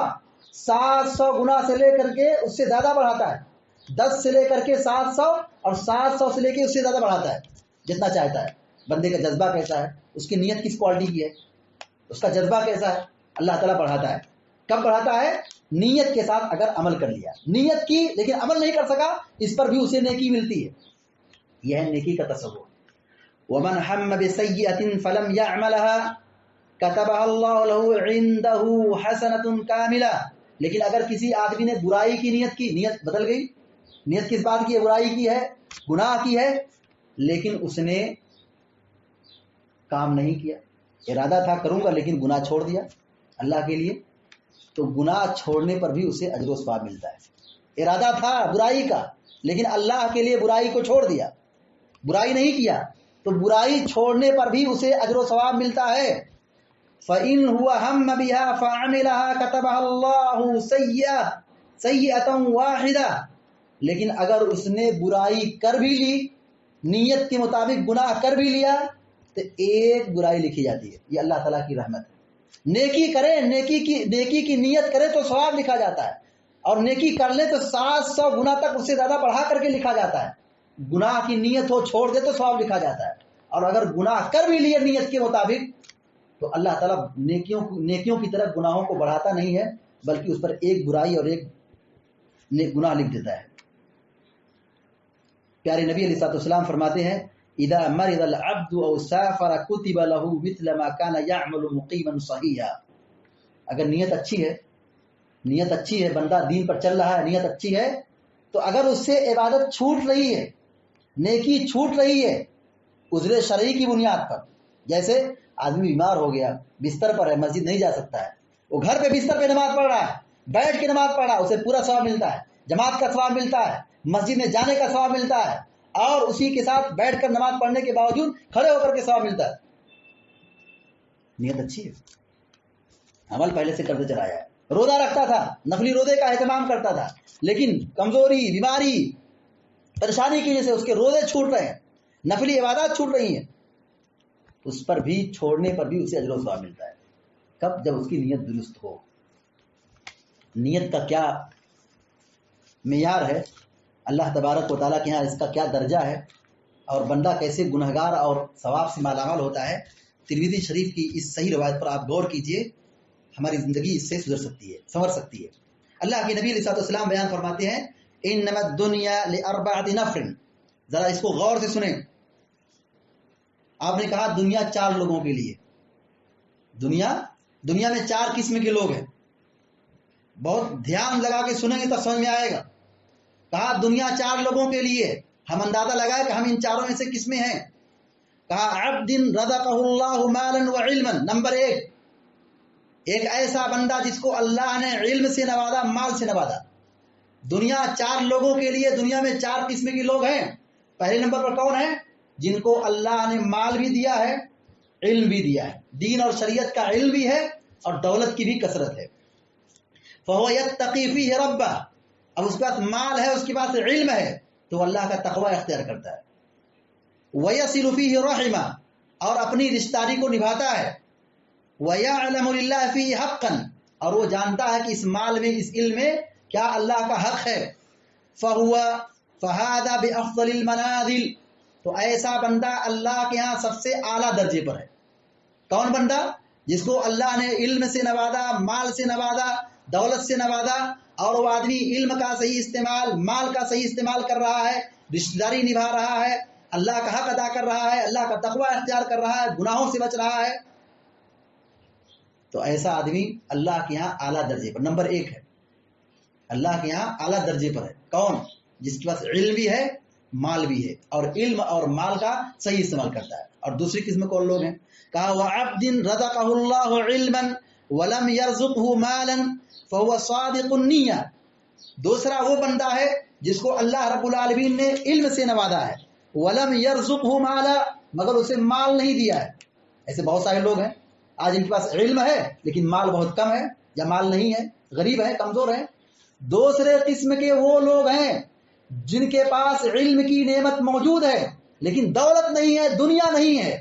700 گنا سے لے کر کے اس سے زیادہ بڑھاتا ہے، 10 سے لے کر کے 700 اور 700 سے لے کے اس سے زیادہ بڑھاتا ہے جتنا چاہتا ہے. بندے کا جذبہ کیسا ہے، اس کی نیت کس کوالٹی کی ہے، اس کا جذبہ کیسا ہے، اللہ تعالیٰ بڑھاتا ہے. کب بڑھاتا ہے؟ نیت کے ساتھ اگر عمل کر لیا، نیت کی لیکن عمل نہیں کر سکا، اس پر بھی اسے نیکی ملتی ہے. یہ ہے نیکی کا تصور. ومن ہم بسیئۃ فلم یعملها كتبها اللہ له عنده حسنۃ کاملہ. لیکن اگر کسی آدمی نے برائی کی نیت کی، نیت بدل گئی، نیت کس بات کی ہے؟ برائی کی ہے، گناہ کی ہے، لیکن اس نے کام نہیں کیا، ارادہ تھا کروں گا لیکن گناہ چھوڑ دیا اللہ کے لیے، تو گناہ چھوڑنے پر بھی اسے اجر و ثواب ملتا ہے. ارادہ تھا برائی کا لیکن اللہ کے لیے برائی کو چھوڑ دیا، برائی نہیں کیا، تو برائی چھوڑنے پر بھی اسے اجر و ثواب ملتا ہے. فَإِنْ هُوَ هَمَّ بِهَا فَعَمِلَهَا كَتَبَهَا اللَّهُ سَيِّئَةً وَاحِدَةً. لیکن اگر اس نے برائی کر بھی لی، نیت کے مطابق گناہ کر بھی لیا، تو ایک برائی لکھی جاتی ہے. یہ اللہ تعالیٰ کی رحمت ہے. نیکی کرے، نیکی کی نیت کرے تو ثواب لکھا جاتا ہے، اور نیکی کر لے تو 700 گنا تک اس سے زیادہ بڑھا کر کے لکھا جاتا ہے. گناہ کی نیت ہو چھوڑ دے تو ثواب لکھا جاتا ہے، اور اگر گناہ کر بھی لیے نیت کے مطابق تو اللہ تعالیٰ نیکیوں کی طرف گناہوں کو بڑھاتا نہیں ہے، بلکہ اس پر ایک برائی اور ایک گناہ لکھ دیتا ہے. پیارے نبی علیہ الصلوۃ والسلام فرماتے ہیں اذا مرض العبد او سافر كتب له مثل ما كان يعمل مقيما صحيحا. اگر نیت اچھی ہے، بندہ دین پر چل رہا ہے، نیت اچھی ہے، تو اگر اس سے عبادت چھوٹ رہی ہے، نیکی چھوٹ رہی ہے عذر شرعی کی بنیاد پر، جیسے آدمی بیمار ہو گیا، بستر پر ہے، مسجد نہیں جا سکتا ہے، وہ گھر پہ بستر پہ نماز پڑھ رہا ہے، بیٹھ کے نماز پڑھ رہا ہے، اسے پورا ثواب ملتا ہے، جماعت کا ثواب ملتا ہے، مسجد میں جانے کا ثواب ملتا ہے، اور اسی کے ساتھ بیٹھ کر نماز پڑھنے کے باوجود کھڑے ہو کر کے ثواب ملتا ہے. نیت اچھی ہے، عمل پہلے سے کرتے چلا ہے. روزہ رکھتا تھا، نفلی روزے کا اہتمام کرتا تھا، لیکن کمزوری، بیماری، پریشانی کی وجہ سے اس کے روزے چھوٹ رہے ہیں، نفلی عبادات چھوٹ رہی ہیں، اس پر بھی چھوڑنے پر بھی اسے اجر و ثواب ملتا ہے. کب؟ جب اس کی نیت درست ہو. نیت کا کیا معیار ہے، اللہ تبارک و تعالیٰ کے یہاں اس کا کیا درجہ ہے، اور بندہ کیسے گنہگار اور ثواب سے مالا مال ہوتا ہے. ترمذی شریف کی اس صحیح روایت پر آپ غور کیجئے، ہماری زندگی اس سے سنور سکتی ہے. اللہ کے نبی علیہ الصلوۃ والسلام بیان فرماتے ہیں انما الدنیا لاربعۃ نفر. ذرا اس کو غور سے سنیں. آپ نے کہا دنیا 4 لوگوں کے لیے. دنیا میں 4 قسم کے لوگ ہیں. بہت دھیان لگا کے سنیں گے تو سمجھ میں آئے گا. کہا دنیا 4 لوگوں کے لیے. ہم اندازہ لگائے کہ ہم ان 4 میں سے کس میں ہیں. کہا عبد رزقہ اللہ مالا وعلما. نمبر 1، ایک ایسا بندہ جس کو اللہ نے علم سے نوازا، مال سے نوازا. دنیا 4 لوگوں کے لیے. دنیا میں 4 قسم کے لوگ ہیں. پہلے نمبر پر کون ہے؟ جن کو اللہ نے مال بھی دیا ہے، علم بھی دیا ہے، دین اور شریعت کا علم بھی ہے، اور دولت کی بھی کثرت ہے. فَهُوَ يَتَّقِي فِيهِ رَبَّهُ. اب اس کے پاس مال ہے، اس کے پاس علم ہے، تو اللہ کا تقوی اختیار کرتا ہے. وَيَصِلُ فِيهِ رَحِمَهُ. اور اپنی رشتہ داری کو نبھاتا ہے، وَيَعْلَمُ لِلَّهِ فِيهِ حَقًّا، اور وہ جانتا ہے کہ اس مال میں، اس علم میں کیا اللہ کا حق ہے، فَهَذَا بِأَفْضَلِ الْمَنَازِلِ، تو ایسا بندہ اللہ کے ہاں سب سے اعلیٰ درجے پر ہے۔ کون بندہ؟ جس کو اللہ نے علم سے نوازا، مال سے نوازا، دولت سے نوازا، اور وہ آدمی علم کا صحیح استعمال، مال کا صحیح استعمال کر رہا ہے، رشتہ داری نبھا رہا ہے، اللہ کا حق ادا کر رہا ہے، اللہ کا تقوی اختیار کر رہا ہے، گناہوں سے بچ رہا ہے، تو ایسا آدمی اللہ کے یہاں اعلیٰ درجے پر نمبر 1 ہے۔ اللہ کے یہاں اعلیٰ درجے پر ہے کون؟ جس کے پاس علم بھی ہے، مال بھی ہے، اور علم اور مال کا صحیح استعمال کرتا ہے۔ اور دوسری قسم کون لوگ ہیں؟ کہا وَعَبْدٍ رَزَقَهُ اللَّهُ عِلْمًا وَلَمْ يَرْزُقْهُ مَالًا فَهُوَ صَادِقُ النِّيَّةِ، دوسرا وہ بندہ ہے جس کو اللہ رب العالمین نے علم سے نوازا ہے، وَلَمْ يَرْزُقْهُ مَالًا، مگر اسے مال نہیں دیا ہے۔ ایسے بہت سارے لوگ ہیں آج ان کے پاس علم ہے لیکن مال بہت کم ہے، یا مال نہیں ہے، غریب ہے، کمزور ہے۔ دوسرے قسم کے وہ لوگ ہیں جن کے پاس علم کی نعمت موجود ہے لیکن دولت نہیں ہے، دنیا نہیں ہے،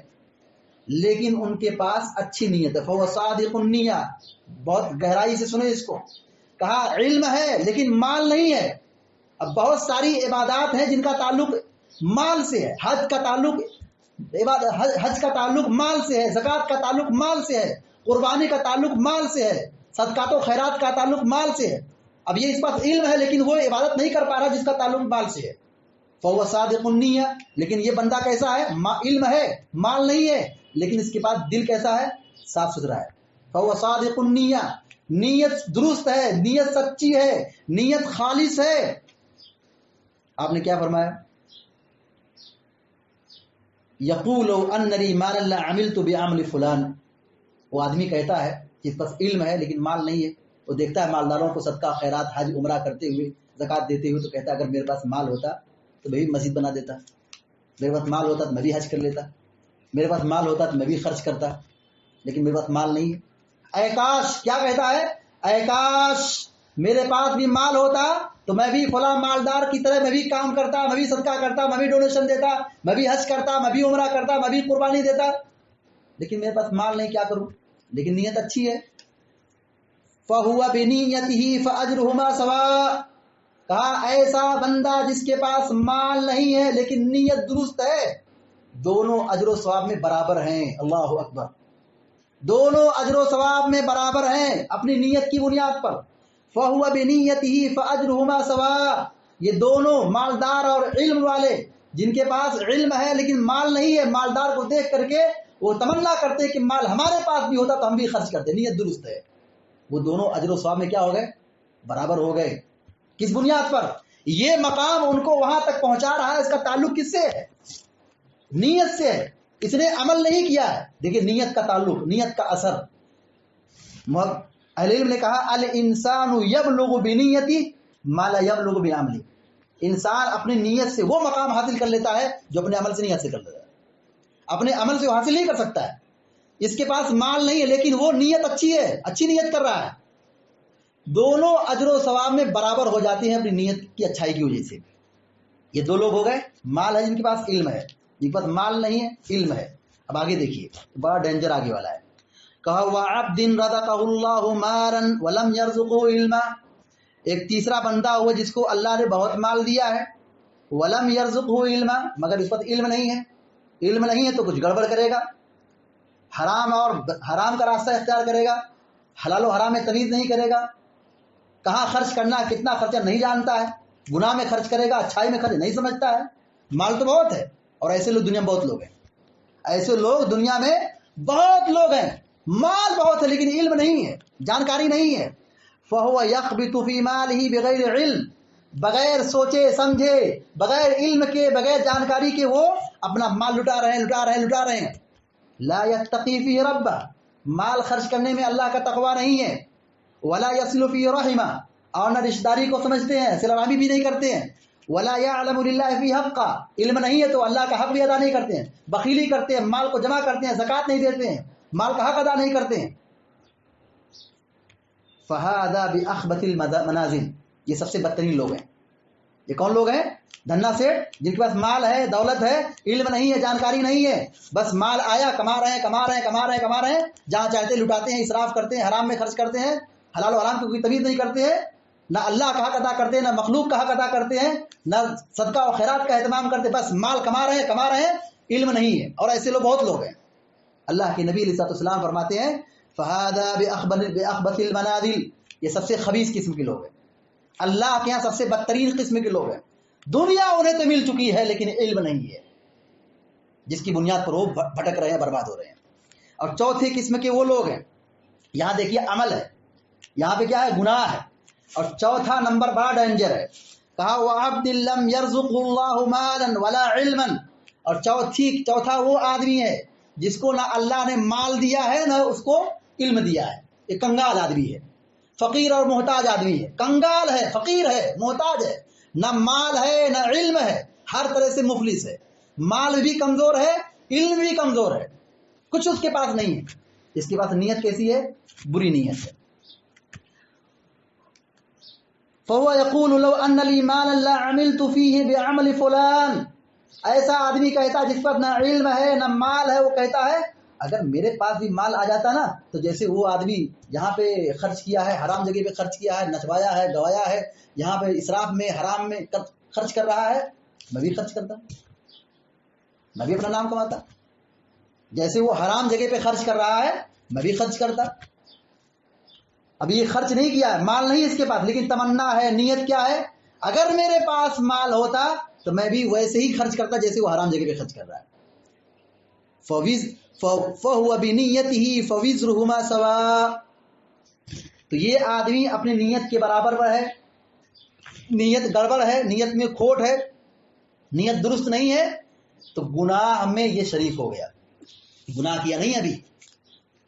لیکن ان کے پاس اچھی نیت ہے، فَهُوَ صَادِقُ النِّيَّةِ، بہت گہرائی سے سنیں اس کو۔ کہا علم ہے لیکن مال نہیں ہے۔ اب بہت ساری عبادات ہیں جن کا تعلق مال سے ہے، حج کا تعلق مال سے ہے، زکوٰۃ کا تعلق مال سے ہے، قربانی کا تعلق مال سے ہے، صدقات و خیرات کا تعلق مال سے ہے۔ اب یہ اس پاس علم ہے لیکن وہ عبادت نہیں کر پا رہا جس کا تعلق مال سے ہے، فَهُوَ صَادِقُ النِّيَّةِ، لیکن یہ بندہ کیسا ہے؟ علم ہے، مال نہیں ہے، لیکن اس کے پاس دل کیسا ہے؟ صاف ستھرا ہے۔ فَهُوَ صَادِقُ النِّيَّةِ، نیت درست ہے، نیت سچی ہے، نیت خالص ہے۔ آپ نے کیا فرمایا؟ یقول ان لی مال اللہ عملت بعمل فلان، وہ آدمی کہتا ہے کہ اس پاس علم ہے لیکن مال نہیں ہے، وہ دیکھتا ہے مالداروں کو صدقہ خیرات حج عمرہ کرتے ہوئے، زکوٰۃ دیتے ہوئے، تو کہتا ہے اگر میرے پاس مال ہوتا تو میں بھی مسجد بنا دیتا، میرے پاس مال ہوتا تو میں بھی حج کر لیتا، میرے پاس مال ہوتا تو میں بھی خرچ کرتا، لیکن میرے پاس مال نہیں ہے۔ اے کاش، کیا کہتا ہے؟ اے کاش میرے پاس بھی مال ہوتا تو میں بھی فلاں مالدار کی طرح میں بھی کام کرتا، میں بھی صدقہ کرتا، میں بھی ڈونیشن دیتا، میں بھی حج کرتا، میں بھی عمرہ کرتا، میں بھی قربانی دیتا، لیکن میرے پاس مال نہیں، کیا کروں؟ لیکن نیت اچھی ہے۔ فَهُوَ بِنِيَّتِهِ فَأَجْرُهُمَا سَوَاءٌ، کہا ایسا بندہ جس کے پاس مال نہیں ہے لیکن نیت درست ہے، دونوں اجر و ثواب میں برابر ہیں۔ اللہ اکبر، دونوں اجر و ثواب میں برابر ہیں اپنی نیت کی بنیاد پر۔ فَهُوَ بِنِيَّتِهِ فَأَجْرُهُمَا سَوَاءٌ، یہ دونوں مالدار اور علم والے جن کے پاس علم ہے لیکن مال نہیں ہے، مالدار کو دیکھ کر کے وہ تمنا کرتے کہ مال ہمارے پاس بھی ہوتا تو ہم بھی خرچ کرتے، نیت درست ہے، وہ دونوں اجر و ثواب میں کیا ہو گئے؟ برابر ہو گئے۔ کس بنیاد پر؟ یہ مقام ان کو وہاں تک پہنچا رہا ہے، اس کا تعلق کس سے ہے؟ نیت سے ہے۔ اس نے عمل نہیں کیا ہے، دیکھیں نیت کا تعلق، نیت کا اثر۔ اہل علم نے کہا الانسان یبلغ بنیتی ما لا یبلغ بعملی، انسان اپنی نیت سے وہ مقام حاصل کر لیتا ہے جو اپنے عمل سے نہیں حاصل کر لیتا ہے، اپنے عمل سے وہ حاصل نہیں کر سکتا ہے۔ اس کے پاس مال نہیں ہے لیکن وہ نیت اچھی ہے، اچھی نیت کر رہا ہے، دونوں اجر و ثواب میں برابر ہو جاتی ہیں اپنی نیت کی اچھائی کی وجہ سے۔ یہ دو لوگ ہو گئے، مال ہے جن کے پاس علم ہے، جن کے پاس مال نہیں ہے علم ہے۔ اب آگے دیکھیے، بڑا ڈینجر آگے والا ہے۔ کہا وَعَبْدٍ رَزَقَهُ اللَّهُ مَالًا وَلَمْ يَرْزُقْهُ عِلْمًا، ایک تیسرا بندہ ہوا جس کو اللہ نے بہت مال دیا ہے، وَلَمْ يَرْزُقْهُ عِلْمًا، مگر اس پر علم نہیں ہے، علم نہیں ہے تو کچھ گڑبڑ کرے گا، حرام کا راستہ اختیار کرے گا، حلال و حرام میں تمیز نہیں کرے گا، کہاں خرچ کرنا کتنا خرچہ نہیں جانتا ہے، گناہ میں خرچ کرے گا، اچھائی میں خرچ نہیں سمجھتا ہے۔ مال تو بہت ہے، اور ایسے لوگ دنیا میں بہت لوگ ہیں، ایسے لوگ دنیا میں بہت لوگ ہیں، مال بہت ہے لیکن علم نہیں ہے، جانکاری نہیں ہے۔ فَهُوَ يَخْبِطُ فِي مَالِهِ بِغَيْرِ علم، بغیر سوچے سمجھے، بغیر علم کے، بغیر جانکاری کے وہ اپنا مال لٹا رہے ہیں۔ لا يتقي فيه ربه، مال خرچ کرنے میں اللہ کا تقوی نہیں ہے۔ ولا يصل فيه رحمه، اور نہ رشتہ داری کو سمجھتے ہیں، صلہ رحمی بھی نہیں کرتے ہیں۔ ولا يعلم لله فيه حقا، علم نہیں ہے تو اللہ کا حق بھی ادا نہیں کرتے ہیں، بخیلی کرتے ہیں، مال کو جمع کرتے ہیں، زکوٰۃ نہیں دیتے ہیں، مال کا حق ادا نہیں کرتے ہیں۔ فهذا بأخبث المنازل، یہ سب سے بدترین لوگ ہیں، یہ کون لوگ ہیں؟ دھنا سیٹ، جن کے پاس مال ہے، دولت ہے، علم نہیں ہے، جانکاری نہیں ہے، بس مال آیا، کما رہے ہیں، جہاں چاہتے لٹاتے ہیں، اسراف کرتے ہیں، حرام میں خرچ کرتے ہیں، حلال و حرام کی کوئی تمیز نہیں کرتے ہیں، نہ اللہ کا حق ادا کرتے ہیں، نہ مخلوق کا حق ادا کرتے ہیں، نہ صدقہ و خیرات کا اہتمام کرتے، بس مال کما رہے ہیں، علم نہیں ہے. اور ایسے لوگ بہت لوگ ہیں. اللہ کے نبی علیہ الصلوۃ والسلام فرماتے ہیں فہذا بأخبث المنازل، یہ سب سے خبیث قسم کے لوگ ہیں، اللہ کے یہاں سب سے بدترین قسم کے لوگ ہیں. دنیا انہیں تو مل چکی ہے لیکن علم نہیں ہے، جس کی بنیاد پر وہ بھٹک رہے ہیں، برباد ہو رہے ہیں. اور چوتھی قسم کے وہ لوگ ہیں، یہاں دیکھیے عمل ہے، یہاں پہ کیا ہے؟ گناہ ہے. اور چوتھا نمبر بڑا ڈینجر ہے، کہا وَعَبْدٍ لَّمْ يَرْزُقْهُ اللَّهُ مَالًا وَلَا عِلْمًا. اور چوتھا وہ آدمی ہے جس کو نہ اللہ نے مال دیا ہے نہ اس کو علم دیا ہے. ایک کنگال آدمی ہے، فقیر اور محتاج آدمی ہے، کنگال ہے، فقیر ہے، محتاج ہے، نہ مال ہے نہ علم ہے، ہر طرح سے مفلس ہے، مال بھی کمزور ہے، علم بھی کمزور ہے، کچھ اس کے پاس نہیں ہے. اس کے پاس نیت کیسی ہے؟ بری نیت ہے. فَهُوَ يَقُولُ لَوْ أَنَّ لِي مَالًا لَعَمِلْتُ فِيهِ بِعَمَلِ فُلَانٍ. ایسا آدمی کہتا ہے جس پر نہ علم ہے نہ مال ہے، وہ کہتا ہے اگر میرے پاس بھی مال آ جاتا نا تو جیسے وہ آدمی یہاں پہ خرچ کیا ہے، حرام جگہ پہ خرچ کیا ہے، نچوایا ہے، گوایا ہے، یہاں پہ اسراف میں حرام میں خرچ کر رہا ہے، میں بھی خرچ کرتا، میں بھی اپنا نام کماتا. جیسے وہ حرام جگہ پہ خرچ کر رہا ہے میں بھی خرچ کرتا. ابھی یہ خرچ نہیں کیا ہے، مال نہیں اس کے پاس، لیکن تمنا ہے، نیت کیا ہے؟ اگر میرے پاس مال ہوتا تو میں بھی ویسے ہی خرچ کرتا جیسے وہ حرام جگہ پہ خرچ کر رہا ہے. فَهُوَ بِنِيَّتِهِ فَوِزْرُهُمَا سَوَاءٌ. تو یہ آدمی اپنی نیت کے برابر پر ہے. نیت گڑبڑ ہے، نیت میں کھوٹ ہے، نیت درست نہیں ہے تو گناہ میں یہ شریک ہو گیا. گناہ کیا نہیں،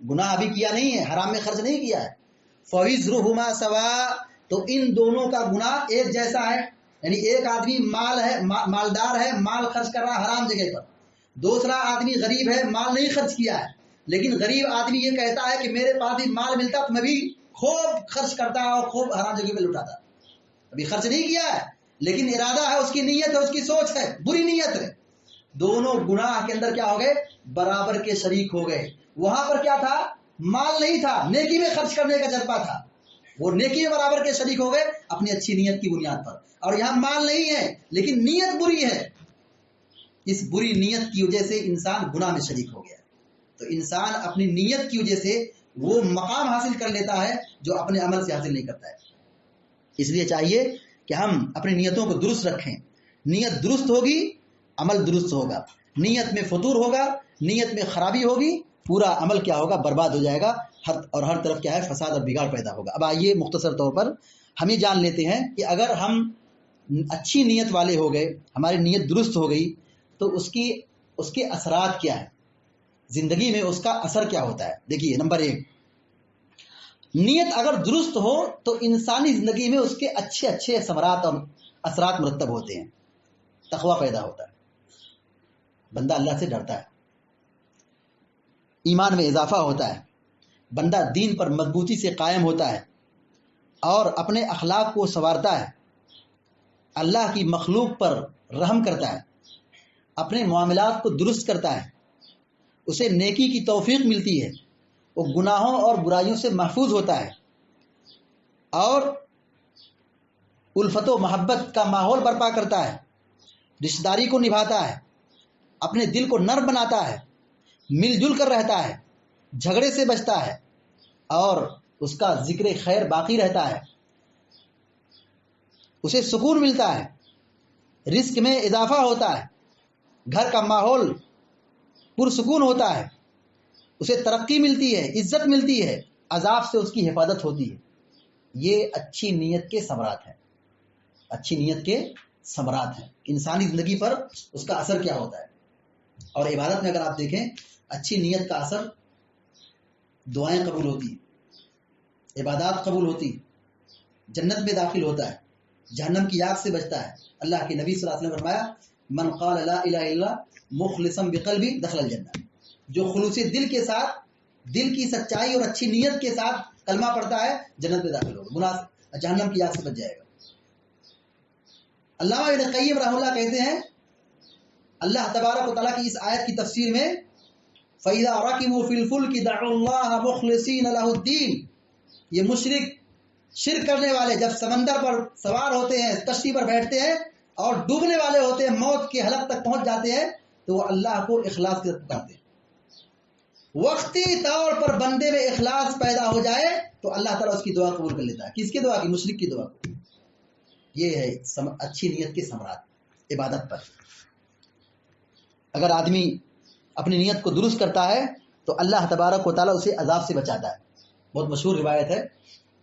گناہ ابھی کیا نہیں ہے، حرام میں خرچ نہیں کیا ہے. فَوِزْرُهُمَا سَوَاءٌ. تو ان دونوں کا گناہ ایک جیسا ہے. یعنی ایک آدمی مالدار ہے، مال خرچ کر رہا ہے حرام جگہ پر، دوسرا آدمی غریب ہے، مال نہیں خرچ کیا ہے، لیکن غریب آدمی یہ کہتا ہے کہ میرے پاس بھی مال ملتا تو میں بھی خوب خرچ کرتا اور خوب حرام جگہ پہ لٹاتا. ابھی خرچ نہیں کیا ہے لیکن ارادہ ہے، اس کی نیت ہے، اس کی سوچ ہے، بری نیت ہے. دونوں گناہ کے اندر کیا ہو گئے؟ برابر کے شریک ہو گئے. وہاں پر کیا تھا؟ مال نہیں تھا، نیکی میں خرچ کرنے کا جذبہ تھا، وہ نیکی میں برابر کے شریک ہو گئے اپنی اچھی نیت کی بنیاد پر. اور یہاں مال نہیں ہے لیکن نیت بری ہے، اس بری نیت کی وجہ سے انسان گناہ میں شریک ہو گیا. تو انسان اپنی نیت کی وجہ سے وہ مقام حاصل کر لیتا ہے جو اپنے عمل سے حاصل نہیں کرتا ہے. اس لیے چاہیے کہ ہم اپنی نیتوں کو درست رکھیں. نیت درست ہوگی، عمل درست ہوگا. نیت میں فطور ہوگا، نیت میں خرابی ہوگی، پورا عمل کیا ہوگا؟ برباد ہو جائے گا، اور ہر طرف کیا ہے؟ فساد اور بگاڑ پیدا ہوگا. اب آئیے مختصر طور پر ہم یہ جان لیتے ہیں کہ اگر ہم اچھی نیت والے ہو گئے، ہماری نیت درست ہو گئی تو اس کے اثرات کیا ہیں زندگی میں، اس کا اثر کیا ہوتا ہے. دیکھیے نمبر 1، نیت اگر درست ہو تو انسانی زندگی میں اس کے اچھے ثمرات اور اثرات مرتب ہوتے ہیں. تقویٰ پیدا ہوتا ہے، بندہ اللہ سے ڈرتا ہے، ایمان میں اضافہ ہوتا ہے، بندہ دین پر مضبوطی سے قائم ہوتا ہے اور اپنے اخلاق کو سنوارتا ہے، اللہ کی مخلوق پر رحم کرتا ہے، اپنے معاملات کو درست کرتا ہے، اسے نیکی کی توفیق ملتی ہے، وہ گناہوں اور برائیوں سے محفوظ ہوتا ہے اور الفت و محبت کا ماحول برپا کرتا ہے، رشتہ داری کو نبھاتا ہے، اپنے دل کو نرم بناتا ہے، مل جل کر رہتا ہے، جھگڑے سے بچتا ہے اور اس کا ذکر خیر باقی رہتا ہے، اسے سکون ملتا ہے، رزق میں اضافہ ہوتا ہے، گھر کا ماحول پرسکون ہوتا ہے، اسے ترقی ملتی ہے، عزت ملتی ہے، عذاب سے اس کی حفاظت ہوتی ہے. یہ اچھی نیت کے ثمرات ہیں، اچھی نیت کے ثمرات ہیں. انسانی زندگی پر اس کا اثر کیا ہوتا ہے. اور عبادت میں اگر آپ دیکھیں اچھی نیت کا اثر، دعائیں قبول ہوتی، عبادات قبول ہوتی، جنت میں داخل ہوتا ہے، جہنم کی آگ سے بچتا ہے. اللہ کے نبی صلی اللہ علیہ وسلم نے فرمایا من قال لا الہ الا اللہ مخلصا بقلبی دخل الجنہ. جو خلوص دل کے ساتھ، دل کی سچائی اور اچھی نیت کے ساتھ کلمہ پڑھتا ہے جنت میں داخل ہوگا، جہنم کی آگ سے بچ جائے گا. علامہ ابن قیم رحمہ اللہ کہتے ہیں اللہ تبارک و تعالیٰ کی اس آیت کی تفسیر میں فَإِذَا رَكِبُوا فِي الْفُلْكِ دَعُوا اللَّهَ مُخْلِصِينَ لَهُ الدِّينَ، یہ مشرک شرک کرنے والے جب سمندر پر سوار ہوتے ہیں، کشتی پر بیٹھتے ہیں اور ڈوبنے والے ہوتے ہیں، موت کے حلق تک پہنچ جاتے ہیں، تو وہ اللہ کو اخلاص کے ساتھ پکارتے ہیں۔ وقتی طور پر بندے میں اخلاص پیدا ہو جائے تو اللہ تعالیٰ اس کی دعا قبول کر لیتا ہے۔ کس کی دعا کی؟ مشرک کی دعا کو۔ یہ ہے اچھی نیت کے ثمرات عبادت پر۔ اگر آدمی اپنی نیت کو درست کرتا ہے تو اللہ تبارک و تعالیٰ اسے عذاب سے بچاتا ہے۔ بہت مشہور روایت ہے،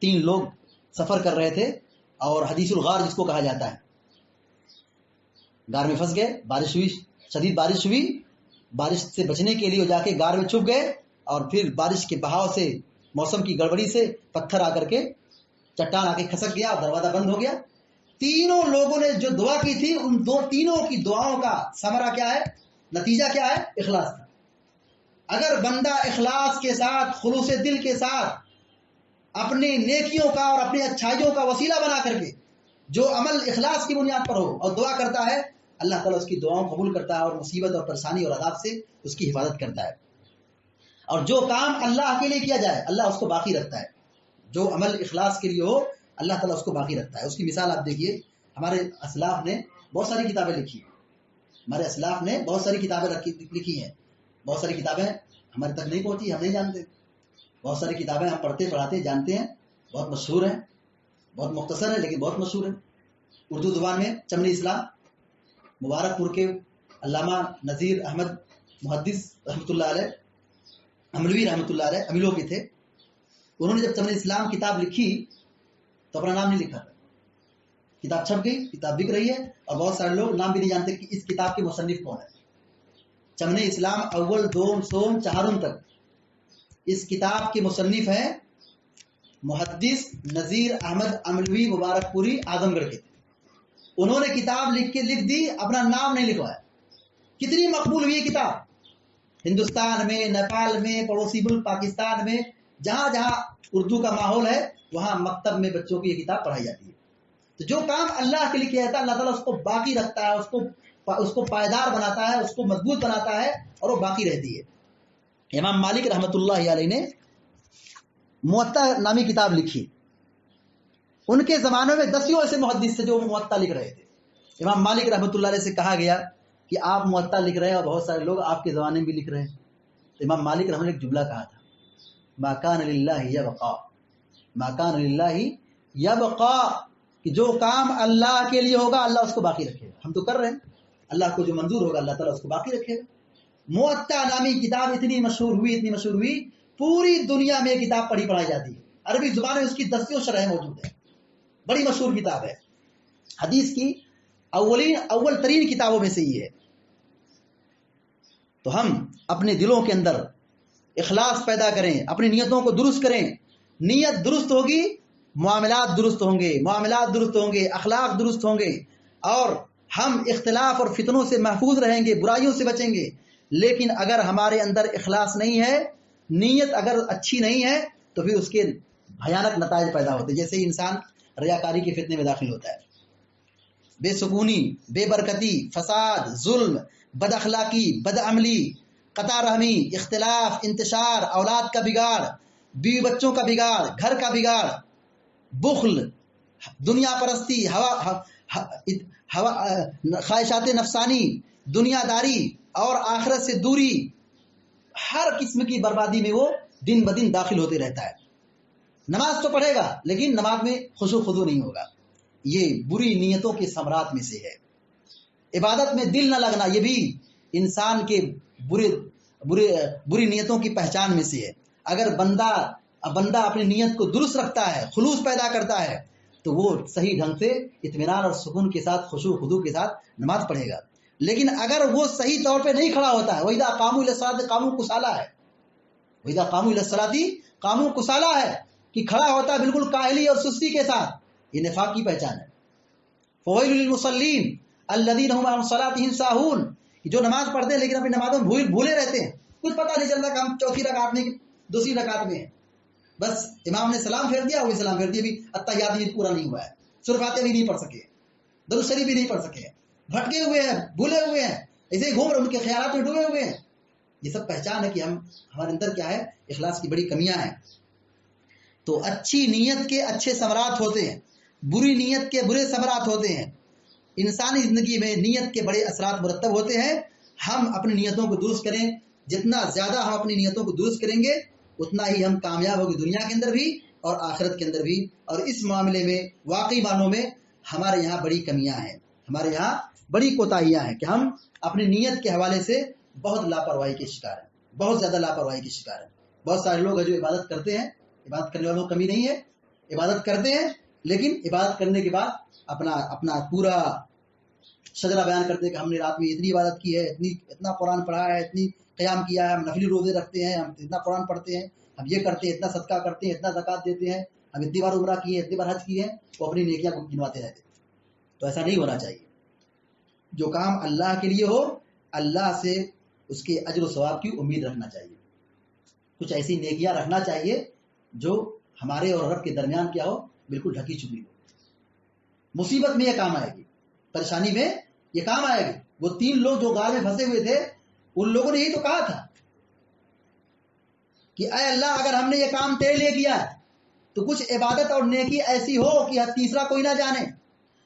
3 لوگ سفر کر رہے تھے اور حدیث الغار جس کو کہا جاتا ہے، غار میں پھنس گئے، بارش ہوئی، شدید بارش ہوئی، بارش سے بچنے کے لیے جا کے غار میں چھپ گئے اور پھر بارش کے بہاؤ سے، موسم کی گڑبڑی سے پتھر آ کر کے چٹان آ کے کھسک گیا اور دروازہ بند ہو گیا۔ تینوں لوگوں نے جو دعا کی تھی ان تینوں کی دعاؤں کا ثمرہ کیا ہے؟ نتیجہ کیا ہے؟ اخلاص کا۔ اگر بندہ اخلاص کے ساتھ، خلوص دل کے ساتھ اپنی نیکیوں کا اور اپنی اچھائیوں کا وسیلہ بنا کر کے جو عمل اخلاص کی بنیاد پر ہو اور دعا کرتا ہے، اللہ تعالیٰ اس کی دعاؤں قبول کرتا ہے اور مصیبت اور پریشانی اور عذاب سے اس کی حفاظت کرتا ہے۔ اور جو کام اللہ کے لیے کیا جائے اللہ اس کو باقی رکھتا ہے۔ جو عمل اخلاص کے لیے ہو اللہ تعالیٰ اس کو باقی رکھتا ہے۔ اس کی مثال آپ دیکھیے، ہمارے اسلاف نے بہت ساری کتابیں لکھی ہیں، ہمارے اسلاف نے بہت ساری کتابیں لکھی ہیں، بہت ساری کتابیں ہمارے تک نہیں پہنچی، ہم نہیں جانتے، بہت ساری کتابیں ہم پڑھتے پڑھاتے جانتے ہیں، بہت مشہور ہیں، بہت مختصر ہیں لیکن بہت مشہور ہیں۔ اردو زبان میں چمن اسلام، مبارک پور کے علامہ نذیر احمد محدث رحمۃ اللہ علیہ، عملوی رحمۃ اللہ علیہ، عملوں کے تھے، انہوں نے جب چمن اسلام کتاب لکھی تو اپنا نام نہیں لکھا تھا۔ کتاب چھپ گئی، کتاب بک رہی ہے اور بہت سارے لوگ نام بھی نہیں جانتے کہ اس کتاب کے مصنف کون ہے۔ چمن اسلام اول، دوم، سوم، چہارم تک اس کتاب کے مصنف ہیں محدث نذیر احمد عملوی مبارک پوری اعظم گڑھ کے تھے۔ انہوں نے کتاب لکھ دی، اپنا نام نہیں لکھوایا۔ کتنی مقبول ہوئی یہ کتاب، ہندوستان میں، نیپال میں، پڑوسی ملک پاکستان میں، جہاں جہاں اردو کا ماحول ہے وہاں مکتب میں بچوں کی یہ کتاب پڑھائی جاتی ہے۔ تو جو کام اللہ کے لیے کیا جاتا ہے اللہ تعالیٰ اس کو باقی رکھتا ہے، اس کو پائیدار بناتا ہے، اس کو مضبوط بناتا ہے اور وہ باقی رہتی ہے۔ امام مالک رحمۃ اللہ علیہ نے موطا نامی کتاب لکھی۔ ان کے زمانے میں 10 ایسے محدث تھے جو موطا لکھ رہے تھے۔ امام مالک رحمۃ اللہ علیہ سے کہا گیا کہ آپ موطا لکھ رہے ہیں اور بہت سارے لوگ آپ کے زمانے میں بھی لکھ رہے ہیں۔ تو امام مالک رحمۃ اللہ نے ایک جملہ کہا تھا، ما کان للہ یبقا، ما کان للہ یبقا، کہ جو کام اللہ کے لیے ہوگا اللہ اس کو باقی رکھے گا۔ ہم تو کر رہے ہیں، اللہ کو جو منظور ہوگا اللہ تعالیٰ اس کو باقی رکھے گا۔ موطا نامی کتاب اتنی مشہور ہوئی، پوری دنیا میں یہ کتاب پڑھائی جاتی ہے۔ عربی زبان میں اس کی 10 شرح موجود ہیں، بڑی مشہور کتاب ہے، حدیث کی اول ترین کتابوں میں سے یہ ہے۔ تو ہم اپنے دلوں کے اندر اخلاص پیدا کریں، اپنی نیتوں کو درست کریں۔ نیت درست ہوگی، معاملات درست ہوں گے، اخلاق درست ہوں گے، اور ہم اختلاف اور فتنوں سے محفوظ رہیں گے، برائیوں سے بچیں گے۔ لیکن اگر ہمارے اندر اخلاص نہیں ہے، نیت اگر اچھی نہیں ہے تو پھر اس کے بھیانک نتائج پیدا ہوتے ہیں۔ جیسے انسان ریاکاری کے فتنے میں داخل ہوتا ہے، بے سکونی، بے برکتی، فساد، ظلم، بد اخلاقی، بد عملی، قطع رحمی، اختلاف، انتشار، اولاد کا بگاڑ، بیوی بچوں کا بگاڑ، گھر کا بگاڑ، بخل، دنیا پرستی، خواہشات نفسانی، دنیا داری اور آخرت سے دوری، ہر قسم کی بربادی میں وہ دن بدن داخل ہوتے رہتا ہے۔ نماز تو پڑھے گا لیکن نماز میں خشوع خضوع نہیں ہوگا۔ یہ بری نیتوں کے ثمرات میں سے ہے۔ عبادت میں دل نہ لگنا یہ بھی انسان کے بری نیتوں کی پہچان میں سے ہے۔ اگر بندہ اپنی نیت کو درست رکھتا ہے، خلوص پیدا کرتا ہے، تو وہ صحیح ڈھنگ سے اطمینان اور سکون کے ساتھ، خشوع خضوع کے ساتھ نماز پڑھے گا۔ لیکن اگر وہ صحیح طور پہ نہیں کھڑا ہوتا ہے، وَإِذَا قَامُوا إِلَى الصَّلَاةِ قَامُوا كُسَالَىٰ ہے، وَإِذَا قَامُوا إِلَى الصَّلَاةِ قَامُوا كُسَالَىٰ ہے کہ کھڑا ہوتا ہے بالکل کاہلی اور سستی کے ساتھ، یہ نفاق کی پہچان ہے۔ فَوَيْلٌ لِّلْمُصَلِّينَ الَّذِينَ هُمْ عَنْ صَلَاتِهِمْ سَاهُونَ، جو نماز پڑھتے ہیں لیکن اپنی نمازوں میں بھولے رہتے ہیں، کچھ پتہ نہیں چلتا کہ ہم چوتھی رکعت میں دوسری رکعت میں ہیں، بس امام نے سلام پھیر دیا، وہی سلام پھیر دیا، بھی اتحیات بھی پورا نہیں ہوا ہے، سورہ فاتحہ بھی نہیں پڑھ سکے، درود شریف بھی نہیں پڑھ سکے ہیں، بھٹکے ہوئے ہیں، بھولے ہوئے ہیں، ایسے ہی گھوم رہے، ان کے خیالات میں ڈوبے ہوئے ہیں. یہ سب پہچان ہے کہ ہمارے اندر کیا ہے، اخلاص کی بڑی کمیاں ہیں. تو اچھی نیت کے اچھے ثمرات ہوتے ہیں، بری نیت کے برے ثمرات ہوتے ہیں. انسانی زندگی میں نیت کے بڑے اثرات مرتب ہوتے ہیں. ہم اپنی نیتوں کو درست کریں، جتنا زیادہ ہم اپنی نیتوں کو درست کریں گے اتنا ہی ہم کامیاب ہوگی، دنیا کے اندر بھی اور آخرت کے اندر بھی. اور اس معاملے میں واقعی معنوں میں ہمارے یہاں بڑی کمیاں ہیں، ہمارے یہاں بڑی کوتاہیاں ہیں کہ ہم اپنی نیت کے حوالے سے بہت لاپرواہی کے شکار ہیں، بہت زیادہ لاپرواہی کے شکار ہیں. بہت سارے لوگ ہیں جو عبادت کرتے ہیں، عبادت کرنے والوں کو کمی نہیں ہے، عبادت کرتے ہیں، لیکن عبادت کرنے کے بعد اپنا پورا شجرہ بیان کرتے ہیں کہ ہم نے رات میں اتنی عبادت کی ہے، اتنا قرآن پڑھا ہے، اتنی قیام کیا ہے، ہم نفلی روزے رکھتے ہیں، ہم اتنا قرآن پڑھتے ہیں، ہم یہ کرتے ہیں، اتنا صدقہ کرتے ہیں، اتنا زکوٰۃ دیتے ہیں، ہم اتنی بار عمرہ کیے ہیں، اتنی بار حج کیے ہیں. وہ اپنی نیکیاں کو گنواتے رہتے ہیں. تو ایسا نہیں ہونا چاہیے. جو کام اللہ کے لیے ہو، اللہ سے اس کے اجر و ثواب کی امید رکھنا چاہیے. کچھ ایسی نیکیاں رکھنا چاہیے جو ہمارے اور رب کے درمیان کیا ہو، بالکل ڈھکی چھپی ہو. مصیبت میں یہ کام آئے گی، پریشانی میں یہ کام آئے گی. وہ 3 لوگ جو غار میں پھنسے ہوئے تھے، ان لوگوں نے یہی تو کہا تھا کہ اے اللہ اگر ہم نے یہ کام تیرے لیے کیا ہے تو کچھ عبادت اور نیکی ایسی ہو کہ تیسرا کوئی نہ جانے،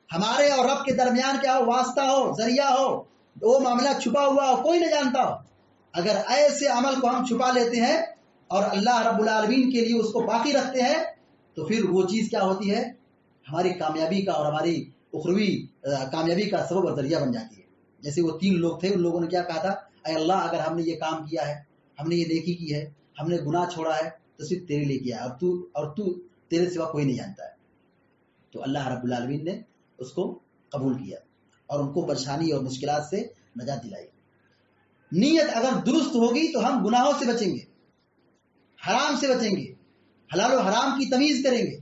ہمارے اور رب کے درمیان کیا ہو، واسطہ ہو، ذریعہ ہو، وہ معاملہ چھپا ہوا ہو، کوئی نہ جانتا ہو. اگر ایسے عمل کو ہم چھپا لیتے ہیں اور اللہ رب العالمین کے لیے اس کو باقی رکھتے ہیں تو پھر وہ چیز کیا ہوتی ہے، ہماری کامیابی کا اور ہماری اخروی کامیابی کا سبب اور ذریعہ بن جاتی ہے. جیسے وہ 3 لوگ تھے، ان لوگوں نے کیا کہا تھا، اے اللہ اگر ہم نے یہ کام کیا ہے، ہم نے یہ نیکی کی ہے، ہم نے گناہ چھوڑا ہے تو صرف تیرے لیے کیا ہے، اور تو تیرے سوا کوئی نہیں جانتا ہے. تو اللہ رب العالمین نے اس کو قبول کیا اور ان کو پریشانی اور مشکلات سے نجات دلائی. نیت اگر درست ہوگی تو ہم گناہوں سے بچیں گے، حرام سے بچیں گے، حلال و حرام کی تمیز کریں گے.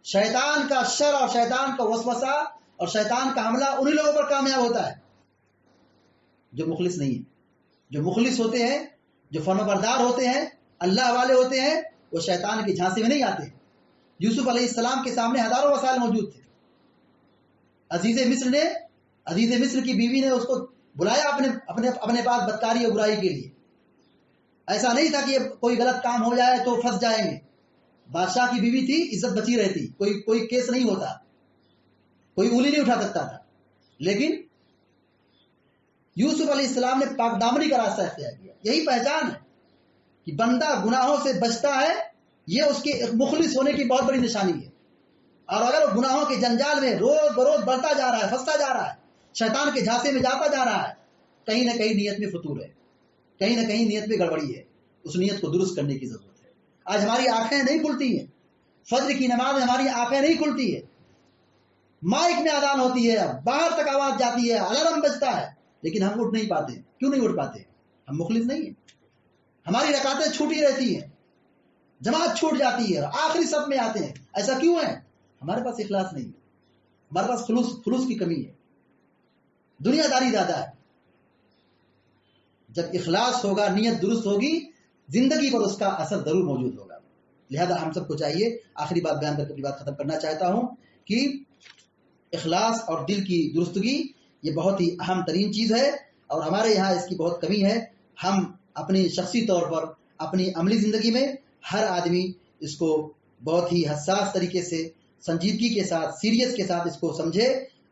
شیطان کا شر اور شیطان کا وسوسہ اور شیطان کا حملہ انہی لوگوں پر کامیاب ہوتا ہے جو مخلص نہیں ہے. جو مخلص ہوتے ہیں، جو فرما بردار ہوتے ہیں، اللہ والے ہوتے ہیں، وہ شیطان کی جھانسی میں نہیں آتے. یوسف علیہ السلام کے سامنے ہزاروں وسائل موجود تھے. عزیز مصر کی بیوی نے اس کو بلایا اپنے پاس بدکاری اور برائی کے لیے. ایسا نہیں تھا کہ کوئی غلط کام ہو جائے تو پھنس جائیں گے. بادشاہ کی بیوی تھی، عزت بچی رہتی، کوئی کیس نہیں ہوتا، کوئی انگلی نہیں اٹھا سکتا تھا. لیکن یوسف علیہ السلام نے پاک دامنی کا راستہ اختیار کیا. یہی پہچان ہے کہ بندہ گناہوں سے بچتا ہے، یہ اس کے مخلص ہونے کی بہت بڑی نشانی ہے. اور اگر وہ گناہوں کے جنجال میں روز بروز بڑھتا جا رہا ہے، پھنستا جا رہا ہے، شیطان کے جھانسے میں جاتا جا رہا ہے، کہیں نہ کہیں نیت میں فطور ہے، کہیں نہ کہیں نیت میں گڑبڑی ہے. اس نیت کو درست کرنے کی ضرورت ہے. آج ہماری آنکھیں نہیں کھلتی ہیں، فجر کی نماز میں ہماری آنکھیں نہیں کھلتی ہے، مائک میں اذان ہوتی ہے، باہر تک آواز جاتی ہے، الارم بجتا ہے، لیکن ہم اٹھ نہیں پاتے. کیوں نہیں اٹھ پاتے؟ ہم مخلص نہیں ہیں. ہماری رکعتیں چھوٹی رہتی ہیں، جماعت چھوٹ جاتی ہے، آخری صف میں آتے ہیں. ایسا کیوں ہے؟ ہمارے پاس اخلاص نہیں ہے، ہمارے پاس خلوص کی کمی ہے، دنیا داری زیادہ ہے. جب اخلاص ہوگا، نیت درست ہوگی، زندگی پر اس کا اثر ضرور موجود ہوگا. لہذا ہم سب کو چاہیے، آخری بات بیان کر کے اپنی بات ختم کرنا چاہتا ہوں کہ اخلاص اور دل کی درستگی یہ بہت ہی اہم ترین چیز ہے اور ہمارے یہاں اس کی بہت کمی ہے. ہم اپنی شخصی طور پر اپنی عملی زندگی میں ہر آدمی اس کو بہت ہی حساس طریقے سے، سنجیدگی کے ساتھ، سیریس کے ساتھ اس کو سمجھے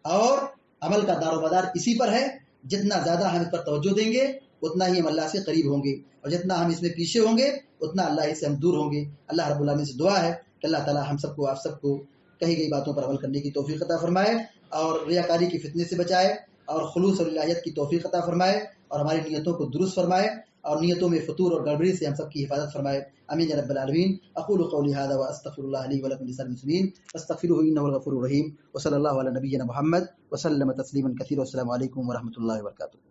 اور عمل کا دار و مدار اسی پر ہے. جتنا زیادہ ہم اس پر توجہ دیں گے اتنا ہی ہم اللہ سے قریب ہوں گے، اور جتنا ہم اس میں پیچھے ہوں گے اتنا اللہ سے ہم دور ہوں گے. اللہ رب العالمین سے دعا ہے کہ اللہ تعالی ہم سب کو، آپ سب کو کہی گئی باتوں پر عمل کرنے کی توفیق عطا فرمائے اور ریاکاری کی فتنے سے بچائے اور خلوص اور الہیت کی توفیق عطا فرمائے اور ہماری نیتوں کو درست فرمائے اور نیتوں میں فطور اور گڑبڑی سے ہم سب کی حفاظت فرمائے. آمین یا رب العالمین. اقول قولی هذا واستغفر الله لي ولكم ولسائر المسلمين فاستغفروه انه الغفور الرحيم وصلى الله على نبينا محمد وسلم تسليما كثيرا. والسلام عليكم ورحمة الله وبركاته.